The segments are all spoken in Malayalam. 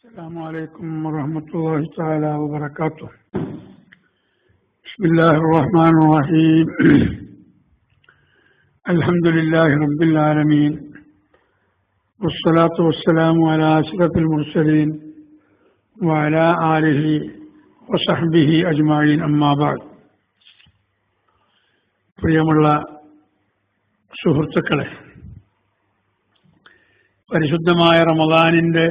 السلام عليكم ورحمة الله تعالى وبركاته. بسم الله الرحمن الرحيم. الحمد لله رب العالمين، والصلاة والسلام على أشرف المرسلين وعلى آله وصحبه أجمعين. أما بعد. പ്രിയമുള്ള സുഹൃത്തുക്കളെ, പരിശുദ്ധമായ റമദാനിന്റെ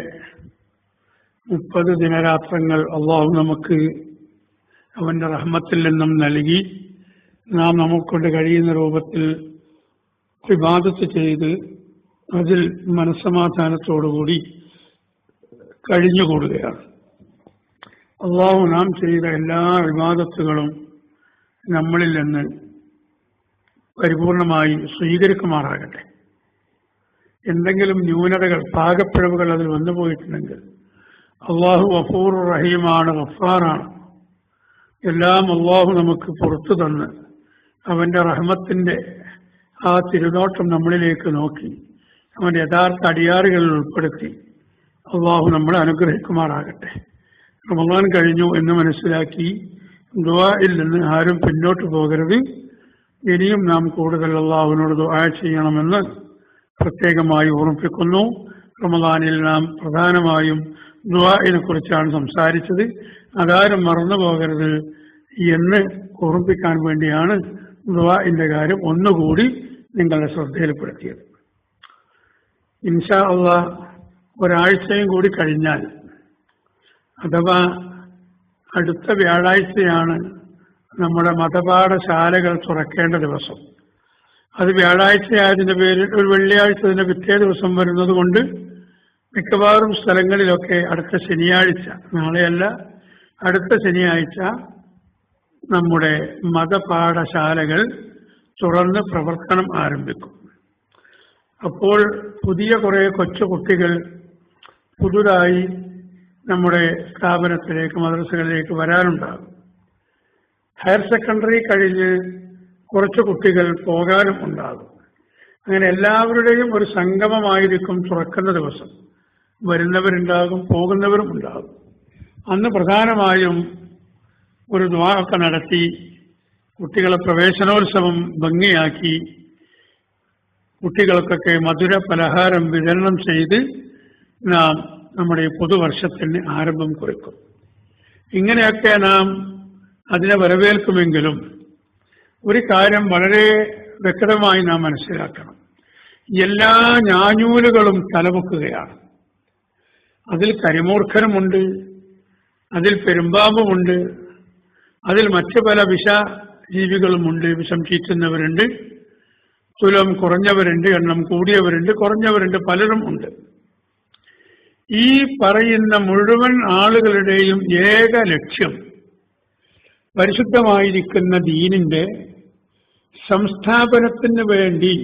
30 ദിനരാത്രങ്ങൾ അള്ളാഹു നമുക്ക് അവന്റെ റഹ്മത്തിൽ നിന്നും നൽകി നാം നമുക്കൊണ്ട് കഴിയുന്ന രൂപത്തിൽ ഇബാദത്ത് ചെയ്ത് അതിൽ മനസ്സമാധാനത്തോടുകൂടി കഴിഞ്ഞുകൂടുകയാണ്. അള്ളാഹു നാം ചെയ്ത എല്ലാ ഇബാദത്തുകളും നമ്മളിൽ നിന്ന് പരിപൂർണമായി സ്വീകരിക്കുമാറാകട്ടെ. എന്തെങ്കിലും ന്യൂനതകൾ, പാകപ്പിഴവുകൾ അതിൽ വന്നുപോയിട്ടുണ്ടെങ്കിൽ അള്ളാഹു ഗഫൂർ റഹീമാണ്, ഗഫാറാണ്. എല്ലാം അള്ളാഹു നമുക്ക് പുറത്തു തന്ന് അവന്റെ റഹ്മത്തിന്റെ ആ തിരുനോട്ടം നമ്മളിലേക്ക് നോക്കി അവന്റെ യഥാർത്ഥ അടിയാറുകളിൽ ഉൾപ്പെടുത്തി അള്ളാഹു നമ്മളെ അനുഗ്രഹിക്കുമാറാകട്ടെ. റമദാൻ കഴിഞ്ഞു എന്ന് മനസ്സിലാക്കി ദുആയിൽ നിന്ന് ആരും പിന്നോട്ട് പോകരുത്. ഇനിയും നാം കൂടുതൽ അള്ളാഹുവിനോട് ദുആ ചെയ്യണമെന്ന് പ്രത്യേകമായി ഓർമ്മിപ്പിക്കുന്നു. റമദാനിൽ നാം പ്രധാനമായും ദുആഇനെ കുറിച്ചാണ് സംസാരിച്ചത്. അതാരും മറന്നു പോകരുത് എന്ന് ഓർമ്മിപ്പിക്കാൻ വേണ്ടിയാണ് ദുആഇന്റെ കാര്യം ഒന്നുകൂടി നിങ്ങളുടെ ശ്രദ്ധയിൽപ്പെടുത്തിയത്. ഇൻഷാ അള്ളാഹ് ഒരാഴ്ചയും കൂടി കഴിഞ്ഞാൽ, അഥവാ അടുത്ത വ്യാഴാഴ്ചയാണ് നമ്മുടെ മതപാഠശാലകൾ തുറക്കേണ്ട ദിവസം. അത് വ്യാഴാഴ്ചയായതിന്റെ പേരിൽ ഒരു വെള്ളിയാഴ്ച അതിന്റെ പിറ്റേ ദിവസം വരുന്നത് കൊണ്ട് മിക്കവാറും സ്ഥലങ്ങളിലൊക്കെ അടുത്ത ശനിയാഴ്ച, നാളെയല്ല അടുത്ത ശനിയാഴ്ച നമ്മുടെ മതപാഠശാലകൾ തുറന്ന് പ്രവർത്തനം ആരംഭിക്കും. അപ്പോൾ പുതിയ കുറെ കൊച്ചു കുട്ടികൾ പുതുതായി നമ്മുടെ സ്ഥാപനത്തിലേക്ക്, മദ്രസകളിലേക്ക് വരാനുണ്ടാകും. ഹയർ സെക്കൻഡറി കഴിഞ്ഞ് കുറച്ച് കുട്ടികൾ പോകാനും ഉണ്ടാകും. അങ്ങനെ എല്ലാവരുടെയും ഒരു സംഗമമായിരിക്കും തുറക്കുന്ന ദിവസം. വരുന്നവരുണ്ടാകും, പോകുന്നവരും ഉണ്ടാകും. അന്ന് പ്രധാനമായും ഒരു ദുആ ഒക്കെ നടത്തി കുട്ടികളെ പ്രവേശനോത്സവം ഭംഗിയാക്കി കുട്ടികൾക്കൊക്കെ മധുര പലഹാരം വിതരണം ചെയ്ത് നാം നമ്മുടെ ഈ പുതുവർഷത്തിന് ആരംഭം കുറിക്കും. ഇങ്ങനെയൊക്കെ നാം അതിനെ വരവേൽക്കുമെങ്കിലും ഒരു കാര്യം വളരെ വ്യക്തമായി നാം മനസ്സിലാക്കണം. എല്ലാ ഞാഞ്ഞൂലുകളും തലമുക്കുകയാണ്. അതിൽ കരിമൂർഖനുമുണ്ട്, അതിൽ പെരുമ്പാമ്പുമുണ്ട്, അതിൽ മറ്റു പല വിഷജീവികളുമുണ്ട്. വിഷം ചീറ്റുന്നവരുണ്ട്, തുലം കുറഞ്ഞവരുണ്ട്, എണ്ണം കൂടിയവരുണ്ട്, കുറഞ്ഞവരുണ്ട്, പലരും ഉണ്ട്. ഈ പറയുന്ന മുഴുവൻ ആളുകളുടെയും ഏക ലക്ഷ്യം പരിശുദ്ധമായിരിക്കുന്ന ദീനിന്റെ സംസ്ഥാപനത്തിന് വേണ്ടി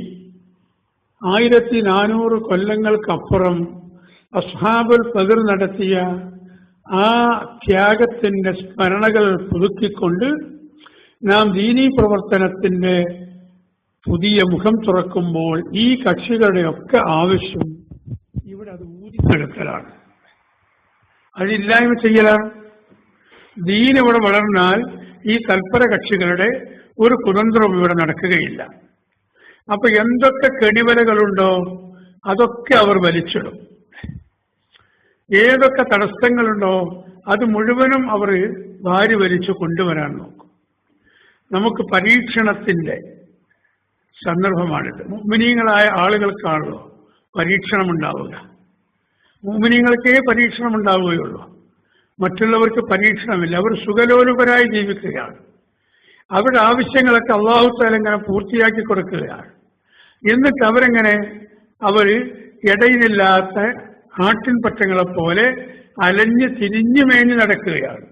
1400 കൊല്ലങ്ങൾക്കപ്പുറം അസ്ഹാബുൽ ബദർ നടത്തിയ ആ ത്യാഗത്തിന്റെ സ്മരണകൾ പുതുക്കിക്കൊണ്ട് നാം ദീനീ പ്രവർത്തനത്തിന്റെ പുതിയ മുഖം തുറക്കുമ്പോൾ ഈ കക്ഷികളുടെയൊക്കെ ആവശ്യം ഇവിടെ അത് ഊതിക്കെടുക്കലാണ്, അതില്ലായ്മ ചെയ്യലാണ്. ദീൻ ഇവിടെ വളർന്നാൽ ഈ തൽപര കക്ഷികളുടെ ഒരു കുതന്ത്രവും ഇവിടെ നടക്കുകയില്ല. അപ്പൊ എന്തൊക്കെ കെണിവലകളുണ്ടോ അതൊക്കെ അവർ വലിച്ചിടും. ഏതൊക്കെ തടസ്സങ്ങളുണ്ടോ അത് മുഴുവനും അവർ വാരി വലിച്ചു കൊണ്ടുവരാൻ നോക്കും. നമുക്ക് പരീക്ഷണത്തിന്റെ സന്ദർഭമാണിത്. മുഅ്മിനീങ്ങളായ ആളുകൾക്കാണല്ലോ പരീക്ഷണം ഉണ്ടാവുക. മുഅ്മിനീങ്ങൾക്കേ പരീക്ഷണം ഉണ്ടാവുകയുള്ളൂ, മറ്റുള്ളവർക്ക് പരീക്ഷണമില്ല. അവർ സുഖലോലുപരായി ജീവിക്കുകയാണ്. അവരുടെ ആവശ്യങ്ങളൊക്കെ അല്ലാഹു തആല ഇങ്ങനെ പൂർത്തിയാക്കി കൊടുക്കുകയാണ്. എന്നിട്ട് അവർ ഇടയിലില്ലാത്ത ആട്ടിൻപറ്റങ്ങളെപ്പോലെ അലഞ്ഞ് തിരിഞ്ഞു മേഞ്ഞു നടക്കുകയാണ്.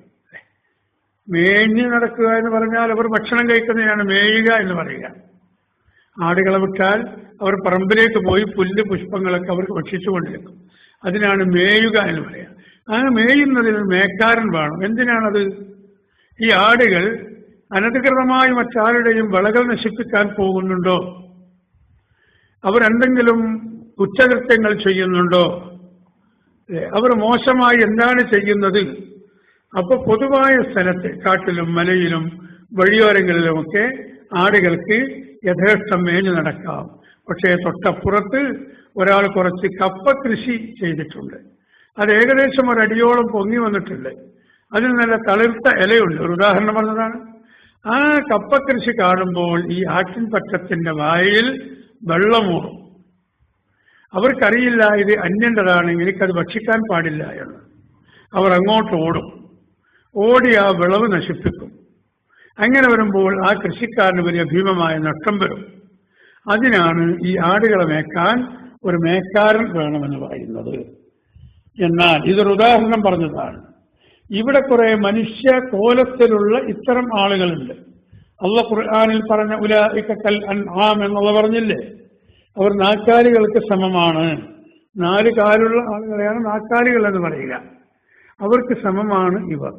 മേഞ്ഞു നടക്കുക എന്ന് പറഞ്ഞാൽ അവർ ഭക്ഷണം കഴിക്കുന്നതിനാണ് മേയുക എന്ന് പറയുക. ആടുകളെ വിട്ടാൽ അവർ പറമ്പിലേക്ക് പോയി പുല്ല് പുഷ്പങ്ങളൊക്കെ അവർക്ക് ഭക്ഷിച്ചുകൊണ്ടിരിക്കും. അതിനാണ് മേയുക എന്ന് പറയുക. ആ മേയുന്നതിന് മേക്കാരൻ വേണം. എന്തിനാണത്? ഈ ആടുകൾ അനധികൃതമായി മറ്റാരുടെയും വിളകൾ നശിപ്പിക്കാൻ പോകുന്നുണ്ടോ, അവരെന്തെങ്കിലും കുറ്റകൃത്യങ്ങൾ ചെയ്യുന്നുണ്ടോ, അവർ മോശമായി എന്താണ് ചെയ്യുന്നത്? അപ്പൊ പൊതുവായ സ്ഥലത്ത് കാട്ടിലും മലയിലും വഴിയോരങ്ങളിലുമൊക്കെ ആടുകൾക്ക് യഥേഷ്ടം മേഞ്ഞു നടക്കാം. പക്ഷേ തൊട്ടപ്പുറത്ത് ഒരാൾ കുറച്ച് കപ്പ കൃഷി ചെയ്തിട്ടുണ്ട്. അത് ഏകദേശം ഒരടിയോളം പൊങ്ങി വന്നിട്ടുണ്ട്. അതിൽ നല്ല തളിർത്ത ഇലയുണ്ട്. ഒരു ഉദാഹരണം പറഞ്ഞതാണ്. ആ കപ്പ കൃഷി കാണുമ്പോൾ ഈ ആട്ടിൻപറ്റത്തിന്റെ വായിൽ വെള്ളമൂറും. അവർക്കറിയില്ല ഇത് അന്യൻ്റെതാണ്, എനിക്കത് ഭക്ഷിക്കാൻ പാടില്ല എന്ന്. അവർ അങ്ങോട്ട് ഓടും. ഓടി ആ വിളവ് നശിപ്പിക്കും. അങ്ങനെ വരുമ്പോൾ ആ കൃഷിക്കാരന് വലിയ ഭീമമായ നഷ്ടം വരും. അതിനാണ് ഈ ആടുകളെ മേക്കാൻ ഒരു മേക്കാരൻ വേണമെന്ന് പറയുന്നത്. എന്നാൽ ഇതൊരു ഉദാഹരണം പറഞ്ഞതാണ്. ഇവിടെ കുറെ മനുഷ്യ കോലത്തിലുള്ള ഇത്തരം ആളുകളുണ്ട്. അല്ലാഹു ഖുർആനിൽ പറഞ്ഞ ഉലൈക കൽ അൻആം എന്നുള്ള പറഞ്ഞില്ലേ, അവർ നാൽക്കാലികൾക്ക് സമമാണ്. 4 കാലുള്ള ആളുകളെയാണ് നാൽക്കാലികൾ എന്ന് പറയുക. അവർക്ക് സമമാണ് ഇവർ.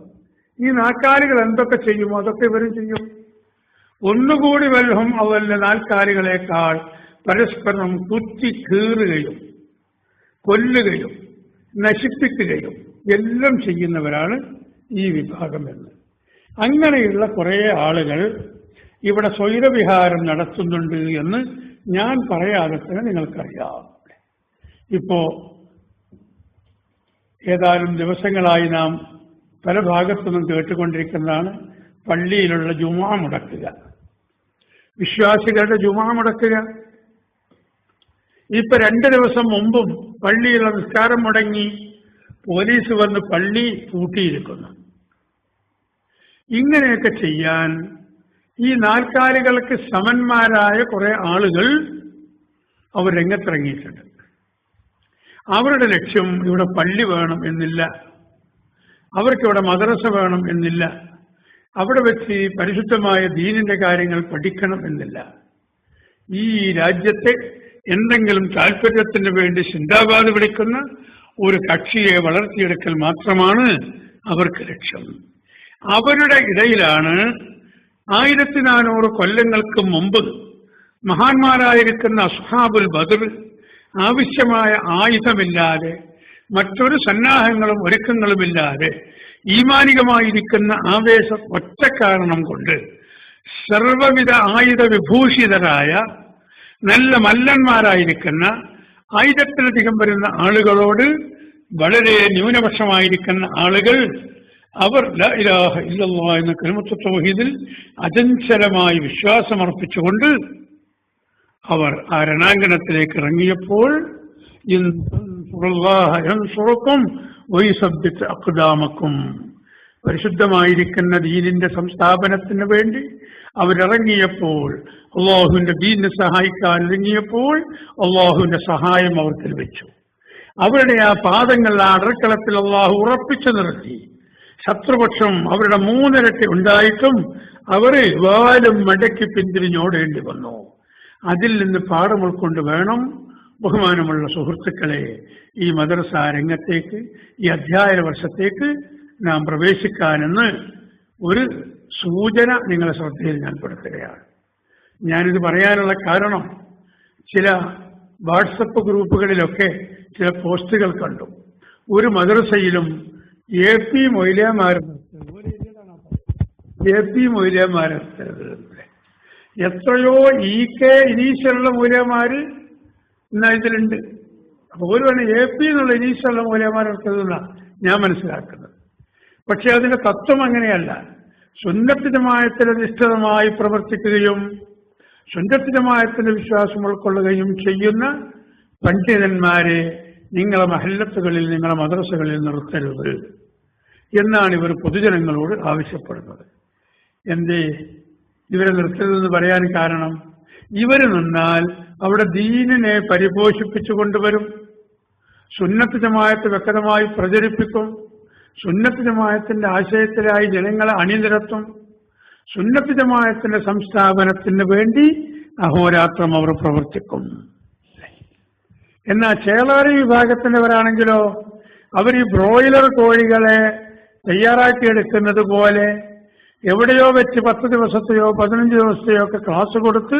ഈ നാൽക്കാലികൾ എന്തൊക്കെ ചെയ്യുമോ അതൊക്കെ ഇവരും ചെയ്യും. ഒന്നുകൂടി വല്ലതും അവരുടെ നാൽക്കാലികളെക്കാൾ പരസ്പരം കുത്തി കീറുകയും കൊല്ലുകയും നശിപ്പിക്കുകയും എല്ലാം ചെയ്യുന്നവരാണ് ഈ വിഭാഗം എന്ന്. അങ്ങനെയുള്ള കുറെ ആളുകൾ ഇവിടെ സ്വൈരവിഹാരം നടത്തുന്നുണ്ട് എന്ന് ഞാൻ പറയാതെ തന്നെ നിങ്ങൾക്കറിയാം. ഇപ്പോ ഏതാനും ദിവസങ്ങളായി നാം പല ഭാഗത്തുനിന്നും കേട്ടുകൊണ്ടിരിക്കുന്നതാണ് പള്ളിയിലുള്ള ജുമുഅ മുടക്കുക, വിശ്വാസികളുടെ ജുമുഅ മുടക്കുക. ഇപ്പൊ 2 ദിവസം മുമ്പും പള്ളിയിലുള്ള നിസ്കാരം മുടങ്ങി, പോലീസ് വന്ന് പള്ളി പൂട്ടിയിരിക്കുന്നു. ഇങ്ങനെയൊക്കെ ചെയ്യാൻ ഈ നാൽക്കാലികൾക്ക് സമന്മാരായ കുറെ ആളുകൾ അവർ രംഗത്തിറങ്ങിയിട്ടുണ്ട്. അവരുടെ ലക്ഷ്യം ഇവിടെ പള്ളി വേണം എന്നില്ല, അവർക്കിവിടെ മദ്രസ വേണം എന്നില്ല, അവിടെ വെച്ച് പരിശുദ്ധമായ ദീനിന്റെ കാര്യങ്ങൾ പഠിക്കണം എന്നില്ല. ഈ രാജ്യത്തെ എന്തെങ്കിലും താല്പര്യത്തിന് വേണ്ടി സിന്ദാബാദ് വിളിക്കുന്ന ഒരു കക്ഷിയെ വളർത്തിയെടുക്കൽ മാത്രമാണ് അവർക്ക് ലക്ഷ്യം. അവരുടെ ഇടയിലാണ് 1400 കൊല്ലങ്ങൾക്ക് മുമ്പ് മഹാന്മാരായിരിക്കുന്ന അസ്ഹാബുൽ ബദർ ആവശ്യമായ ആയുധമില്ലാതെ മറ്റൊരു സന്നാഹങ്ങളും ഒരുക്കങ്ങളുമില്ലാതെ ഈമാനികമായിരിക്കുന്ന ആവേശം ഒറ്റ കാരണം കൊണ്ട് സർവവിധ ആയുധ വിഭൂഷിതരായ നല്ല മല്ലന്മാരായിരിക്കുന്ന 1000-ലധികം വരുന്ന ആളുകളോട് വളരെ ന്യൂനപക്ഷമായിരിക്കുന്ന ആളുകൾ അവർ ലാ ഇലാഹ ഇല്ലല്ലാഹ് എന്ന കലിമത്ത് തൗഹീദിൽ അചഞ്ചലമായി വിശ്വാസമർപ്പിച്ചുകൊണ്ട് അവർ ആ രണാങ്കണത്തിലേക്ക് ഇറങ്ങിയപ്പോൾ പരിശുദ്ധമായിരിക്കുന്ന ദീനിന്റെ സംസ്ഥാപനത്തിന് വേണ്ടി അവരിറങ്ങിയപ്പോൾ, അള്ളാഹുവിന്റെ ദീനിനെ സഹായിക്കാൻ ഇറങ്ങിയപ്പോൾ അള്ളാഹുവിന്റെ സഹായം അവർക്ക് ലഭിച്ചു. അവരുടെ ആ പാദങ്ങൾ ആ അടർക്കളത്തിൽ അള്ളാഹു ഉറപ്പിച്ചു നിർത്തി. ശത്രുപക്ഷം അവരുടെ 3 ഇരട്ടി ഉണ്ടായിട്ടും അവര് വാലും മടക്കി പിന്തിരിഞ്ഞോടേണ്ടി വന്നു. അതിൽ നിന്ന് പാഠം ഉൾക്കൊണ്ട് വേണം ബഹുമാനമുള്ള സുഹൃത്തുക്കളെ ഈ മദ്രസ രംഗത്തേക്ക്, ഈ അധ്യയന വർഷത്തേക്ക് നാം പ്രവേശിക്കാനെന്ന് ഒരു സൂചന നിങ്ങളുടെ ശ്രദ്ധയിൽ ഞാൻ പെടുത്തുകയാണ്. ഞാനിത് പറയാനുള്ള കാരണം ചില വാട്സപ്പ് ഗ്രൂപ്പുകളിലൊക്കെ ചില പോസ്റ്റുകൾ കണ്ടു. ഒരു മദ്രസയിലും AP മൊയ്ലിയാമാരെ എത്രയോ EK ഇനീശ്വരുള്ള മൂല്യമാര് ഇന്ന് ഇതിലുണ്ട്. അപ്പൊ ഒരുവണ് AP എന്നുള്ള ഇനീശ്വരുള്ള മൂല്യമാരെടുത്തതെന്ന ഞാൻ മനസ്സിലാക്കുന്നത്. പക്ഷെ അതിന്റെ തത്വം അങ്ങനെയല്ല. സുന്നത്ത് ജമാഅത്തിൽ അധിഷ്ഠിതമായി പ്രവർത്തിക്കുകയും സുന്നത്ത് ജമാഅത്തിന്റെ വിശ്വാസം ഉൾക്കൊള്ളുകയും ചെയ്യുന്ന പണ്ഡിതന്മാരെ നിങ്ങളെ മഹല്ലത്തുകളിൽ, നിങ്ങളെ മദ്രസകളിൽ നിർത്തരുത് എന്നാണ് ഇവർ പൊതുജനങ്ങളോട് ആവശ്യപ്പെടുന്നത്. എന്തേ ഇവരെ നിർത്തരുതെന്ന് പറയാൻ കാരണം, ഇവർ നിന്നാൽ അവിടെ ദീനിനെ പരിപോഷിപ്പിച്ചു കൊണ്ടുവരും, സുന്നത്ത് ജമാഅത്ത് വ്യക്തമായി പ്രചരിപ്പിക്കും, സുന്നത്ത് ജമാഅത്തിന്റെ ആശയത്തിലായി ജനങ്ങളെ അണിനിരത്തും, സുന്നത്ത് ജമാഅത്തിന്റെ സംസ്ഥാപനത്തിന് വേണ്ടി അഹോരാത്രം അവർ പ്രവർത്തിക്കും. എന്നാൽ ചേളാരി വിഭാഗത്തിൻ്റെവരാണെങ്കിലോ അവർ ഈ ബ്രോയിലർ കോഴികളെ തയ്യാറാക്കിയെടുക്കുന്നത് പോലെ എവിടെയോ വെച്ച് 10 ദിവസത്തെയോ 15 ദിവസത്തെയോ ഒക്കെ ക്ലാസ് കൊടുത്ത്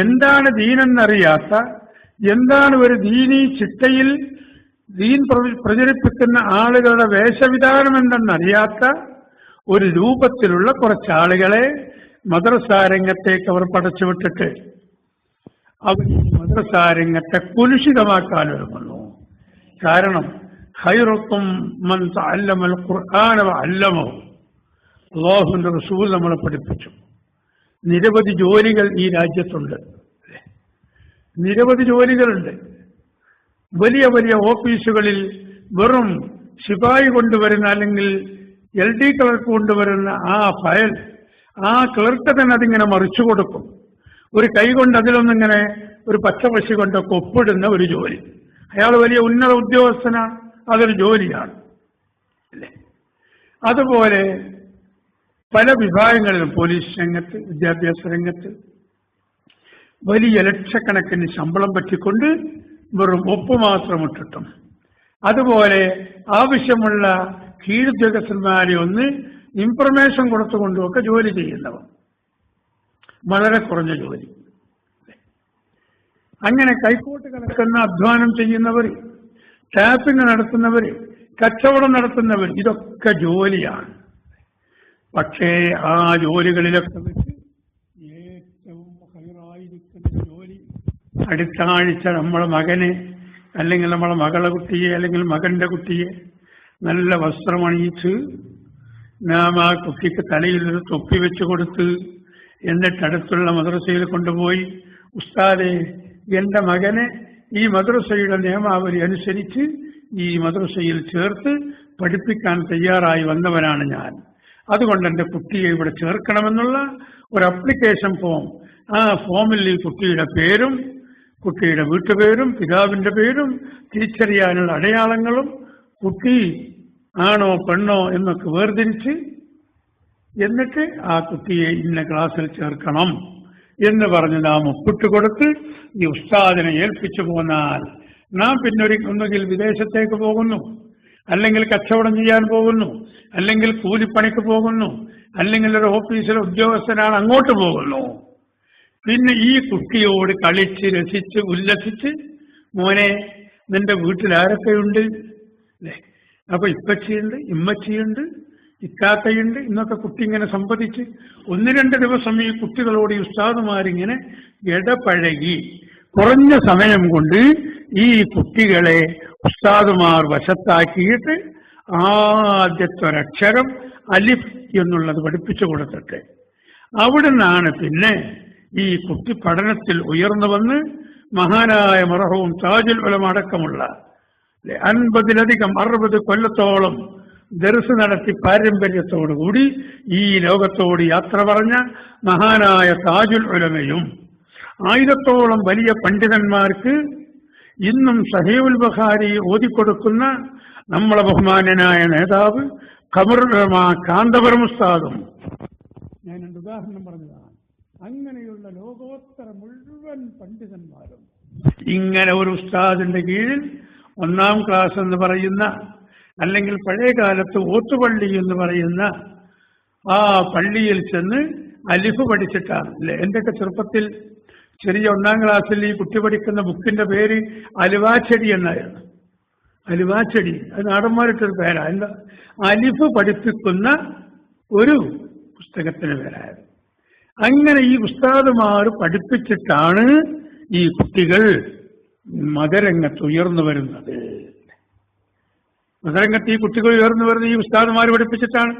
എന്താണ് ദീനെന്നറിയാത്ത, എന്താണ് ഒരു ദീനീ ചിട്ടയിൽ ദീൻ പ്രചരിപ്പിക്കുന്ന ആളുകളുടെ വേഷവിധാനം എന്തെന്നറിയാത്ത ഒരു രൂപത്തിലുള്ള കുറച്ചാളുകളെ മദ്രസാരംഗത്തേക്ക് അവർ പടച്ചുവിട്ടിട്ട് അവർ മദ്രസാരംഗത്തെ കുലുഷിതമാക്കാൻ ഒരുങ്ങുന്നു. കാരണം ഖൈറുക്കും മൻ തഅല്ലമൽ ഖുർആന വഅല്ലമഹു, അല്ലാഹുവിന്റെ റസൂൽ നമ്മളെ പഠിപ്പിച്ചു. നിരവധി ജോലികൾ ഈ രാജ്യത്തുണ്ട്, നിരവധി ജോലികളുണ്ട്. വലിയ വലിയ ഓഫീസുകളിൽ വെറും ശിപായി കൊണ്ടുവരുന്ന അല്ലെങ്കിൽ LD ക്ലർക്ക് കൊണ്ടുവരുന്ന ആ ഫയൽ ആ ക്ലർക്ക് തന്നെ അതിങ്ങനെ മറിച്ചു കൊടുക്കും. ഒരു കൈ കൊണ്ട് അതിലൊന്നിങ്ങനെ ഒരു പച്ചപശി കൊണ്ടൊക്കെ ഒപ്പിടുന്ന ഒരു ജോലി. അയാൾ വലിയ ഉന്നത ഉദ്യോഗസ്ഥനാണ്, അതൊരു ജോലിയാണ് അല്ലേ. അതുപോലെ പല വിഭാഗങ്ങളിലും പോലീസ് രംഗത്ത്, വിദ്യാഭ്യാസ രംഗത്ത് വലിയ ലക്ഷക്കണക്കിന് ശമ്പളം പറ്റിക്കൊണ്ട് വെറും ഒപ്പ് മാത്രം ഇട്ടിട്ടും, അതുപോലെ ആവശ്യമുള്ള കീഴുദ്യോഗസ്ഥന്മാരെ ഒന്ന് ഇൻഫർമേഷൻ കൊടുത്തുകൊണ്ടുമൊക്കെ ജോലി ചെയ്യുന്നവർ, വളരെ കുറഞ്ഞ ജോലി. അങ്ങനെ കൈക്കോട്ട് കലക്കുന്ന അധ്വാനം ചെയ്യുന്നവർ, ടാപ്പിംഗ് നടത്തുന്നവർ, കച്ചവടം നടത്തുന്നവർ, ഇതൊക്കെ ജോലിയാണ്. പക്ഷേ ആ ജോലികളിലൊക്കെ വെച്ച് ഏറ്റവും ഹൈറായിരിക്കുന്ന ജോലി അടുത്ത ആഴ്ച നമ്മളെ മകനെ അല്ലെങ്കിൽ നമ്മളെ മകളെ കുട്ടിയെ അല്ലെങ്കിൽ മകന്റെ കുട്ടിയെ നല്ല വസ്ത്രമണിയിച്ച് നാം ആ കുട്ടിക്ക് തലയിൽ ഒരു തൊപ്പി വെച്ച് കൊടുത്ത് എന്നിട്ട് അടുത്തുള്ള മദ്രസയിൽ കൊണ്ടുപോയി, ഉസ്താദെ എന്റെ മകനെ ഈ മദ്രസയുടെ നിയമാവലി അനുസരിച്ച് ഈ മദ്രസയിൽ ചേർത്ത് പഠിപ്പിക്കാൻ തയ്യാറായി വന്നവനാണ് ഞാൻ, അതുകൊണ്ട് എൻ്റെ കുട്ടിയെ ഇവിടെ ചേർക്കണമെന്നുള്ള ഒരു അപ്ലിക്കേഷൻ ഫോം, ആ ഫോമിൽ ഈ കുട്ടിയുടെ പേരും കുട്ടിയുടെ വീട്ടുപേരും പിതാവിന്റെ പേരും തിരിച്ചറിയാനുള്ള അടയാളങ്ങളും കുട്ടി ആണോ പെണ്ണോ എന്നൊക്കെ വേർതിരിച്ച് എന്നിട്ട് ആ കുട്ടിയെ ഇന്ന ക്ലാസ്സിൽ ചേർക്കണം എന്ന് പറഞ്ഞ് നാം ഒപ്പിട്ട് കൊടുത്ത് ഈ ഉസ്താദിനെ ഏൽപ്പിച്ചു പോന്നാൽ നാം പിന്നെ ഒന്നുകിൽ വിദേശത്തേക്ക് പോകുന്നു, അല്ലെങ്കിൽ കച്ചവടം ചെയ്യാൻ പോകുന്നു, അല്ലെങ്കിൽ കൂലിപ്പണിക്ക് പോകുന്നു, അല്ലെങ്കിൽ ഒരു ഓഫീസിലെ ഉദ്യോഗസ്ഥനാണ് അങ്ങോട്ട് പോകുന്നു. പിന്നെ ഈ കുട്ടിയോട് കളിച്ച് രസിച്ച് ഉല്ലസിച്ച് മോനെ നിന്റെ വീട്ടിൽ ആരൊക്കെയുണ്ട് അല്ലേ, അപ്പൊ ഇപ്പച്ചിയുണ്ട്, ഇമ്മച്ചിയുണ്ട്, ഇക്കാക്കയുണ്ട് എന്നൊക്കെ കുട്ടി ഇങ്ങനെ സംവദിച്ച് 1-2 ദിവസം ഈ കുട്ടികളോട് ഈ ഉസ്താദുമാരിങ്ങനെ ഇടപഴകി കുറഞ്ഞ സമയം കൊണ്ട് ഈ കുട്ടികളെ ഉസ്താദുമാർ വശത്താക്കിയിട്ട് ആദ്യത്തെ ഒരക്ഷരം അലിഫ് എന്നുള്ളത് പഠിപ്പിച്ചു കൊടുത്തിട്ട് അവിടുന്നാണ് പിന്നെ ഈ കുട്ടി പഠനത്തിൽ ഉയർന്നു വന്ന് മഹാനായ മർഹൂം താജുൽ ഉലമ അടക്കമുള്ള 60 കൊല്ലത്തോളം ദർസ് നടത്തി പാരമ്പര്യത്തോടുകൂടി ഈ ലോകത്തോട് യാത്ര പറഞ്ഞ മഹാനായ താജുൽ ഉലമയും 1000-ഓളം വലിയ പണ്ഡിതന്മാർക്ക് ഇന്നും സഹീഹുൽ ബുഖാരി ഓതിക്കൊടുക്കുന്ന നമ്മളെ ബഹുമാന്യനായ നേതാവ് ഖമറുൽ ഉലമ കാന്തപുരം ഉസ്താദും ഞാൻ 2 ഉദാഹരണം പറഞ്ഞതാണ്. അങ്ങനെയുള്ള ലോകോത്തര മുഴുവൻ പണ്ഡിതന്മാരും ഇങ്ങനെ ഒരു ഉസ്താദിന്റെ കീഴിൽ 1-ാം ക്ലാസ് എന്ന് പറയുന്ന അല്ലെങ്കിൽ പഴയ കാലത്ത് ഓത്തുപള്ളി എന്ന് പറയുന്ന ആ പള്ളിയിൽ ചെന്ന് അലിഫ് പഠിച്ചിട്ടാണ് അല്ലെ. എന്റെയൊക്കെ ചെറുപ്പത്തിൽ ചെറിയ 1-ാം ക്ലാസ്സിൽ ഈ കുട്ടി പഠിക്കുന്ന ബുക്കിന്റെ പേര് അലുവാച്ചെടി എന്നായിരുന്നു. അലുവാച്ചെടി അത് നാടന്മാരിട്ടൊരു പേരാ. എന്താ അലിഫ് പഠിപ്പിക്കുന്ന ഒരു പുസ്തകത്തിന് പേരായത്. അങ്ങനെ ഈ ഉസ്താദുമാർ പഠിപ്പിച്ചിട്ടാണ് ഈ കുട്ടികൾ മതരംഗത്ത് ഉയർന്നു വരുന്നത്. മതരംഗത്ത് ഈ കുട്ടികൾ ഉയർന്നു വരുന്നത് ഈ ഉസ്താദുമാർ പഠിപ്പിച്ചിട്ടാണ്.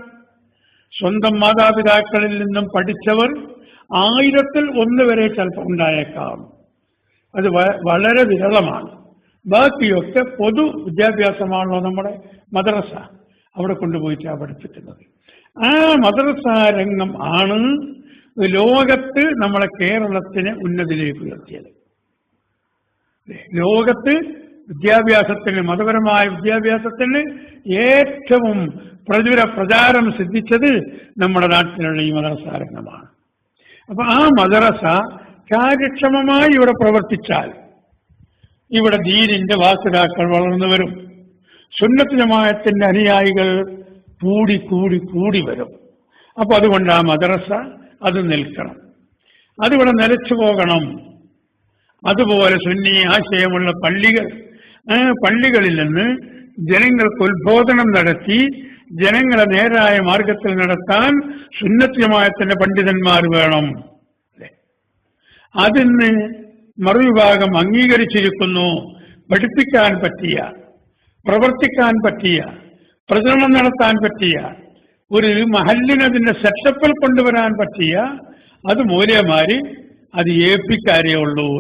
സ്വന്തം മാതാപിതാക്കളിൽ നിന്നും പഠിച്ചവർ 1000-ൽ 1 വരെ ചിലപ്പോൾ ഉണ്ടായേക്കാം. അത് വളരെ വിരളമാണ്. ബാക്കിയൊക്കെ പൊതു വിദ്യാഭ്യാസമാണല്ലോ നമ്മുടെ മദ്രസ, അവിടെ കൊണ്ടുപോയിട്ടാണ് പഠിപ്പിക്കുന്നത്. ആ മദ്രസ രംഗം ആണ് ലോകത്ത് നമ്മളെ കേരളത്തിനെ ഉന്നതിയിലേക്ക് ഉയർത്തിയത്. ലോകത്ത് വിദ്യാഭ്യാസത്തിന്, മതപരമായ വിദ്യാഭ്യാസത്തിന് ഏറ്റവും പ്രചാരം സിദ്ധിച്ചത് നമ്മുടെ നാട്ടിലുള്ള ഈ മദ്രസ രംഗമാണ്. അപ്പൊ ആ മദ്രസ കാര്യക്ഷമമായി ഇവിടെ പ്രവർത്തിച്ചാൽ ഇവിടെ ദീനിന്റെ വാസിതാക്കൾ വളർന്നു വരും. സുന്നത്ത് ജമാഅത്തിന്റെ അനുയായികൾ കൂടി കൂടി കൂടി വരും. അപ്പൊ അതുകൊണ്ട് ആ മദ്രസ അത് നിൽക്കണം, അതിവിടെ നിലച്ചു പോകണം. അതുപോലെ സുന്നി ആശയമുള്ള പള്ളികൾ പള്ളികളിൽ നിന്ന് ജനങ്ങൾക്ക് ഉത്ബോധനം നടത്തി ജനങ്ങളെ നേരായ മാർഗത്തിൽ നടത്താൻ സുന്നത്ത് ജമാഅത്തിന്റെ പണ്ഡിതന്മാർ വേണം. അതിന് മറുവിഭാഗം അംഗീകരിച്ചിരിക്കുന്നു. പഠിപ്പിക്കാൻ പറ്റിയ, പ്രവർത്തിക്കാൻ പറ്റിയ, പ്രചരണം നടത്താൻ പറ്റിയ, ഒരു മഹല്ലിനതിന്റെ സെറ്റപ്പിൽ കൊണ്ടുവരാൻ പറ്റിയ അത് മൂല്യമാര്, അത് ഏൽപ്പിക്കാരേ ഉള്ളൂ.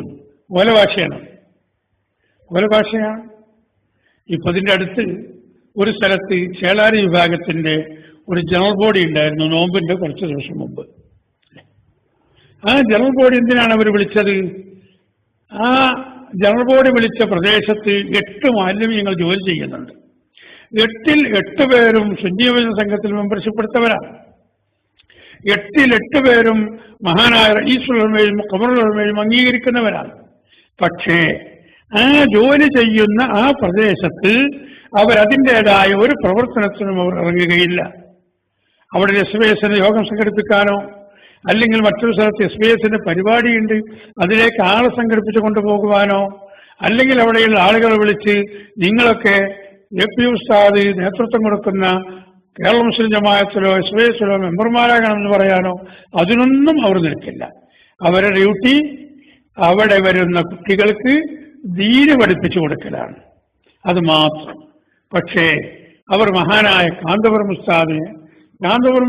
ഓലഭാഷയാണ്, ഓലഭാഷയാണ്. ഇപ്പൊ ഇതിന്റെ അടുത്ത് ഒരു സ്ഥലത്ത് ചേളാരി വിഭാഗത്തിന്റെ ഒരു ജനറൽ ബോഡി ഉണ്ടായിരുന്നു, നോമ്പിന്റെ കുറച്ച് ദിവസം മുമ്പ്. ആ ജനറൽ ബോഡി എന്തിനാണ് അവർ വിളിച്ചത്? ആ ജനറൽ ബോഡി വിളിച്ച പ്രദേശത്ത് 8 മാലിന്യങ്ങൾ ജോലി ചെയ്യുന്നുണ്ട്. 8ൽ 8 പേരും സുന്നി യുവജന സംഘത്തിൽ മെമ്പർഷിപ്പ് എടുത്തവരാണ്. 8ൽ 8 പേരും മഹാനായ റഈസുൽ ഖമറുൽ അംഗീകരിക്കുന്നവരാണ്. പക്ഷേ ആ ജോലി ചെയ്യുന്ന ആ പ്രദേശത്ത് അവരതിൻ്റെതായ ഒരു പ്രവർത്തനത്തിനും അവർ ഇറങ്ങുകയില്ല. അവിടെ എസ്ബിഎസിന് യോഗം സംഘടിപ്പിക്കാനോ അല്ലെങ്കിൽ മറ്റൊരു സ്ഥലത്ത് എസ്ബിഎസിന്റെ പരിപാടിയുണ്ട് അതിലേക്ക് ആളെ സംഘടിപ്പിച്ചു കൊണ്ടുപോകുവാനോ അല്ലെങ്കിൽ അവിടെയുള്ള ആളുകളെ വിളിച്ച് നിങ്ങളൊക്കെ AP ഉസ്താദ് നേതൃത്വം കൊടുക്കുന്ന കേരള മുസ്ലിം ജമാഅത്തിലോ എസ്ബിഎസിലോ മെമ്പർമാരാകണമെന്ന് പറയാനോ അതിനൊന്നും അവർ നിൽക്കില്ല. അവരുടെ ഡ്യൂട്ടി അവിടെ വരുന്ന കുട്ടികൾക്ക് ദീന് പഠിപ്പിച്ചു കൊടുക്കലാണ്, അത് മാത്രം. പക്ഷേ അവർ മഹാനായ കാന്തപുരം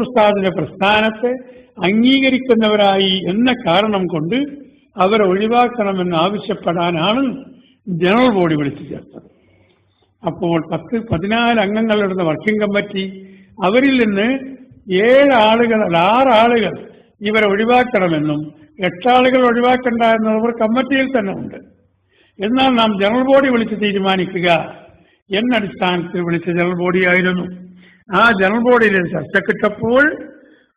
ഉസ്താദിന്റെ പ്രസ്ഥാനത്തെ അംഗീകരിക്കുന്നവരായി എന്ന കാരണം കൊണ്ട് അവരെ ഒഴിവാക്കണമെന്ന് ആവശ്യപ്പെടാനാണ് ജനറൽ ബോഡി വിളിച്ചു ചേർത്തത്. അപ്പോൾ 14 അംഗങ്ങളുള്ള വർക്കിംഗ് കമ്മിറ്റി, അവരിൽ നിന്ന് 6 ആളുകൾ ഇവരെ ഒഴിവാക്കണമെന്നും 8 ആളുകൾ ഒഴിവാക്കണ്ട എന്നവർ കമ്മിറ്റിയിൽ തന്നെ ഉണ്ട്. എന്നാൽ നാം ജനറൽ ബോഡി വിളിച്ച് തീരുമാനിക്കുക എന്നടിസ്ഥാനത്തിൽ വിളിച്ച ജനറൽ ബോഡിയായിരുന്നു. ആ ജനറൽ ബോഡിയിലെ ചർച്ചക്കിട്ടപ്പോൾ